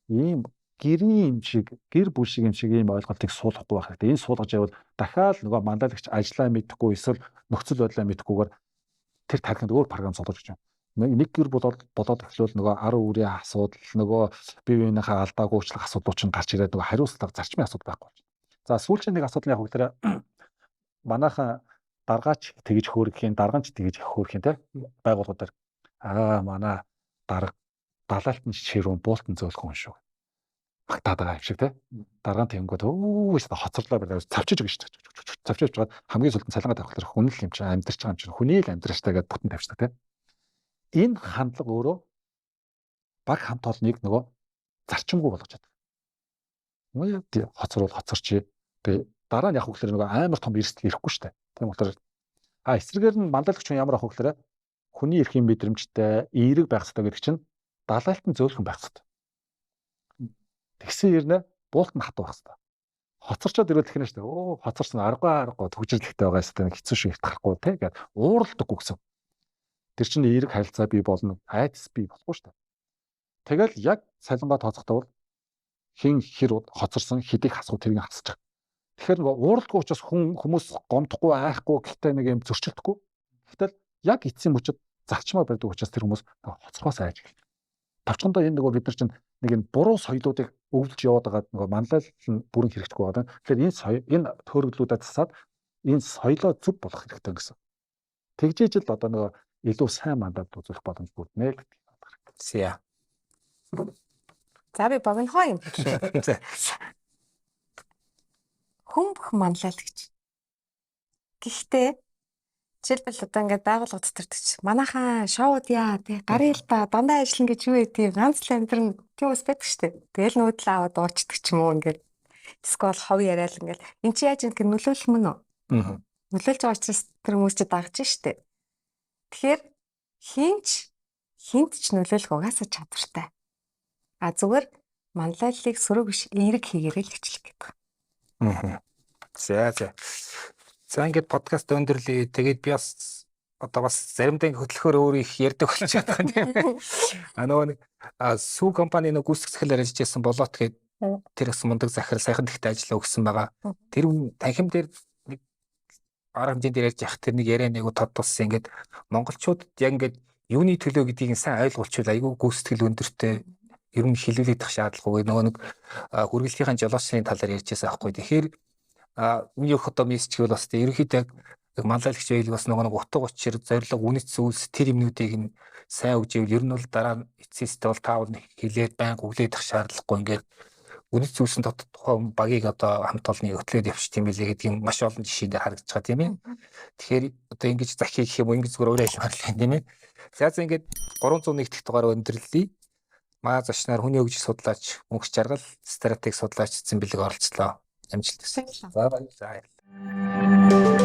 ийм гэрийн юм шиг гэр бүл шиг юм шиг ийм ойлголтыг суулгахгүй байх хэрэгтэй. Энэ суулгаж явал дахиад нөгөө манлайлагч ажиллаа мэдэхгүй эсвэл нөхцөл байдлаа мэдэхгүйгээр тэр тархинд өөр програм суулгаж гэж байна. Нэг гэр бүл болоод эхлүүл нөгөө ар үрийн асуудал нөгөө бие биенийхээ алдааг уучлах асуудлууд чинь гарч ирээд нөгөө хариуцлага зарчмын асуудал байхгүй болж байна. За сүүлчийн нэг асуудал яг үгээр манайхан даргаач тэгж хөөрөхийн, даргаанч тэгж хөөрөхийн те байгууллагуудаар манай дарга далаалтын ширүүн буултан зөөлөх хүн шүү. Багтаад байгаа юм шиг те. Даргаан тэнгүүд хоцорлоо барай цавчиж өгнө шүү дээ. Цавчиж жоод хамгийн сүүлд цалингаа тавихлаар хүн л юм чинь амьдарч байгаа юм чинь хүний л амьдраш тагээд бүтэн тавьчихдаг те. Энэ хандлага өөрөө баг хамт олныг нөгөө зарчимгүй болгож чаддаг. Мөн хоцрол хоцорч тэгээ дараа нь явах гэхээр нөгөө амар том эрсдэл ирэхгүй шүү дээ. Тийм болохоор эсрэгээр нь манлайлагч хүн ямар авах гэхээр хүний эрхийн мэдрэмжтэй эерэг байх хэрэгтэй гэдэг чинь далаалтан зөөлхөн байх хэрэгтэй. Тэгсэн хэрнээ буултанд хатуу байх хэрэгтэй. Хоцорчоод ирвэл тэгнэ шүү дээ. Хоцорсон аргагүй төгжрлэгтэй байгаа юм хэцүү шиг харахгүй те гэдэг ууралдаггүй гэсэн. Тэр чинь эерэг харилцаа бий болно. Айдас бий болохгүй шүү дээ. Тэгэл яг салингаа тооцохдоо бол хин хэр хоцорсон хэдийг хасах тэрийг хасчих. Тэгэхээр нөгөө ууралдаггүй учраас хүмүүс гомдохгүй айхгүй гэхдээ нэг юм зөрчилдөхгүй. Гэтэл яг эцсийн мөчөд зарчмаа барьдаг учраас тэр хүмүүс хоцрохоос айж эхэлдэг. Тавчхандаа энэ нөгөө бид нар чинь нэг энэ буруу соёлоодыг өвлж яваад байгаа нөгөө манлайл нь бүрэн хэрэгжихгүй байгаа. Тэгэхээр энэ төөрөглүүдээ засаад энэ соёлоо зөв болгох хэрэгтэй гэсэн. Тэгжээж л одоо нөгөө илүү сайн мандат үзүүлэх боломж бүрднэ гэдэг. За. За би богинохоо юм хэлээ. Хүн бүх манлайлагч. Гэхдээ жишээлбэл одоо ингээд байгууллага цэцэрдэг чи манайхаа шоуд яа тий гарын л та дандаа ажиллана гэж юу гэдэг ганц л амьдрын тийм ус байдаг штэ. Тэгэл нүүдэл аваад уучдаг ч юм уу ингээд скол хов яриад ингээд эн чи яаж ингэ нөлөөлөх мөн үү? Нөлөөлж байгаа учраас тэр хүмүүс чи дагж штэ. Тэгэхээр хинт ч нөлөөлөх угаасаа чадвартай. Зүгээр манлайллыг сөрөг биш эерэг хийгээрэй л хичлэх гэдэг. За ингээд подкаст өндөрлөе. Тэгээд би бас одоо бас заримдаа ингээд хөтлөхөөр өөр их ярьдаг болчиход байгаа юм тийм. Нөгөө нэг сүү компани нэг гүйцэтгэх захиалаар ажиллаж байсан болоод тэгээд тэр бас мундаг захирал сайхан тэгтээ ажиллаа өгсөн байгаа. Тэр танхим дээр нэг арга хэмжээнд дээр ярьж явах тэр нэг яриа нэг тодтолсон ингээд монголчууд яг ингээд юуны төлөө гэдгийг сайн ойлгуулчихвал айгүй гүйцэтгэл өндөртэй ер нь хилүүлээд тах шаардлагагүй нөгөө нэг хүргэлтийн жолоочны талаар ярьж байсан аахгүй. Тэгэхээр миний их одоо мессеж гэвэл бас ерөнхийдөө манлайлагч байл бас нөгөө нэг утга учир зориг үнэт зүйлс тэр юмнуудыг нь сайн өгж ивэл ер нь бол дараа эцэстээ бол таавал хилээд байнга өглөөд тах шаардлагагүй ингээд үнэт зүйлсийн тухайн багийг одоо хамт олонний хөтлөөд явчих юм билээ гэдгийг маш олон жишээн дээр харагдаж байгаа тийм ээ. Тэгэхээр одоо ингэж захих гэх юм уу ингэж зүгээр өөрөө хэлмээр л тийм ээ. За ингээд 301 дахь дугаар өндөрлөе. Маа зочноор хүний хөгжил судлаач, мөнх жаргал, стратеги судлаач Цэцэн Бэлэг оролцлоо. Амжилт хүсье. За баярлалаа.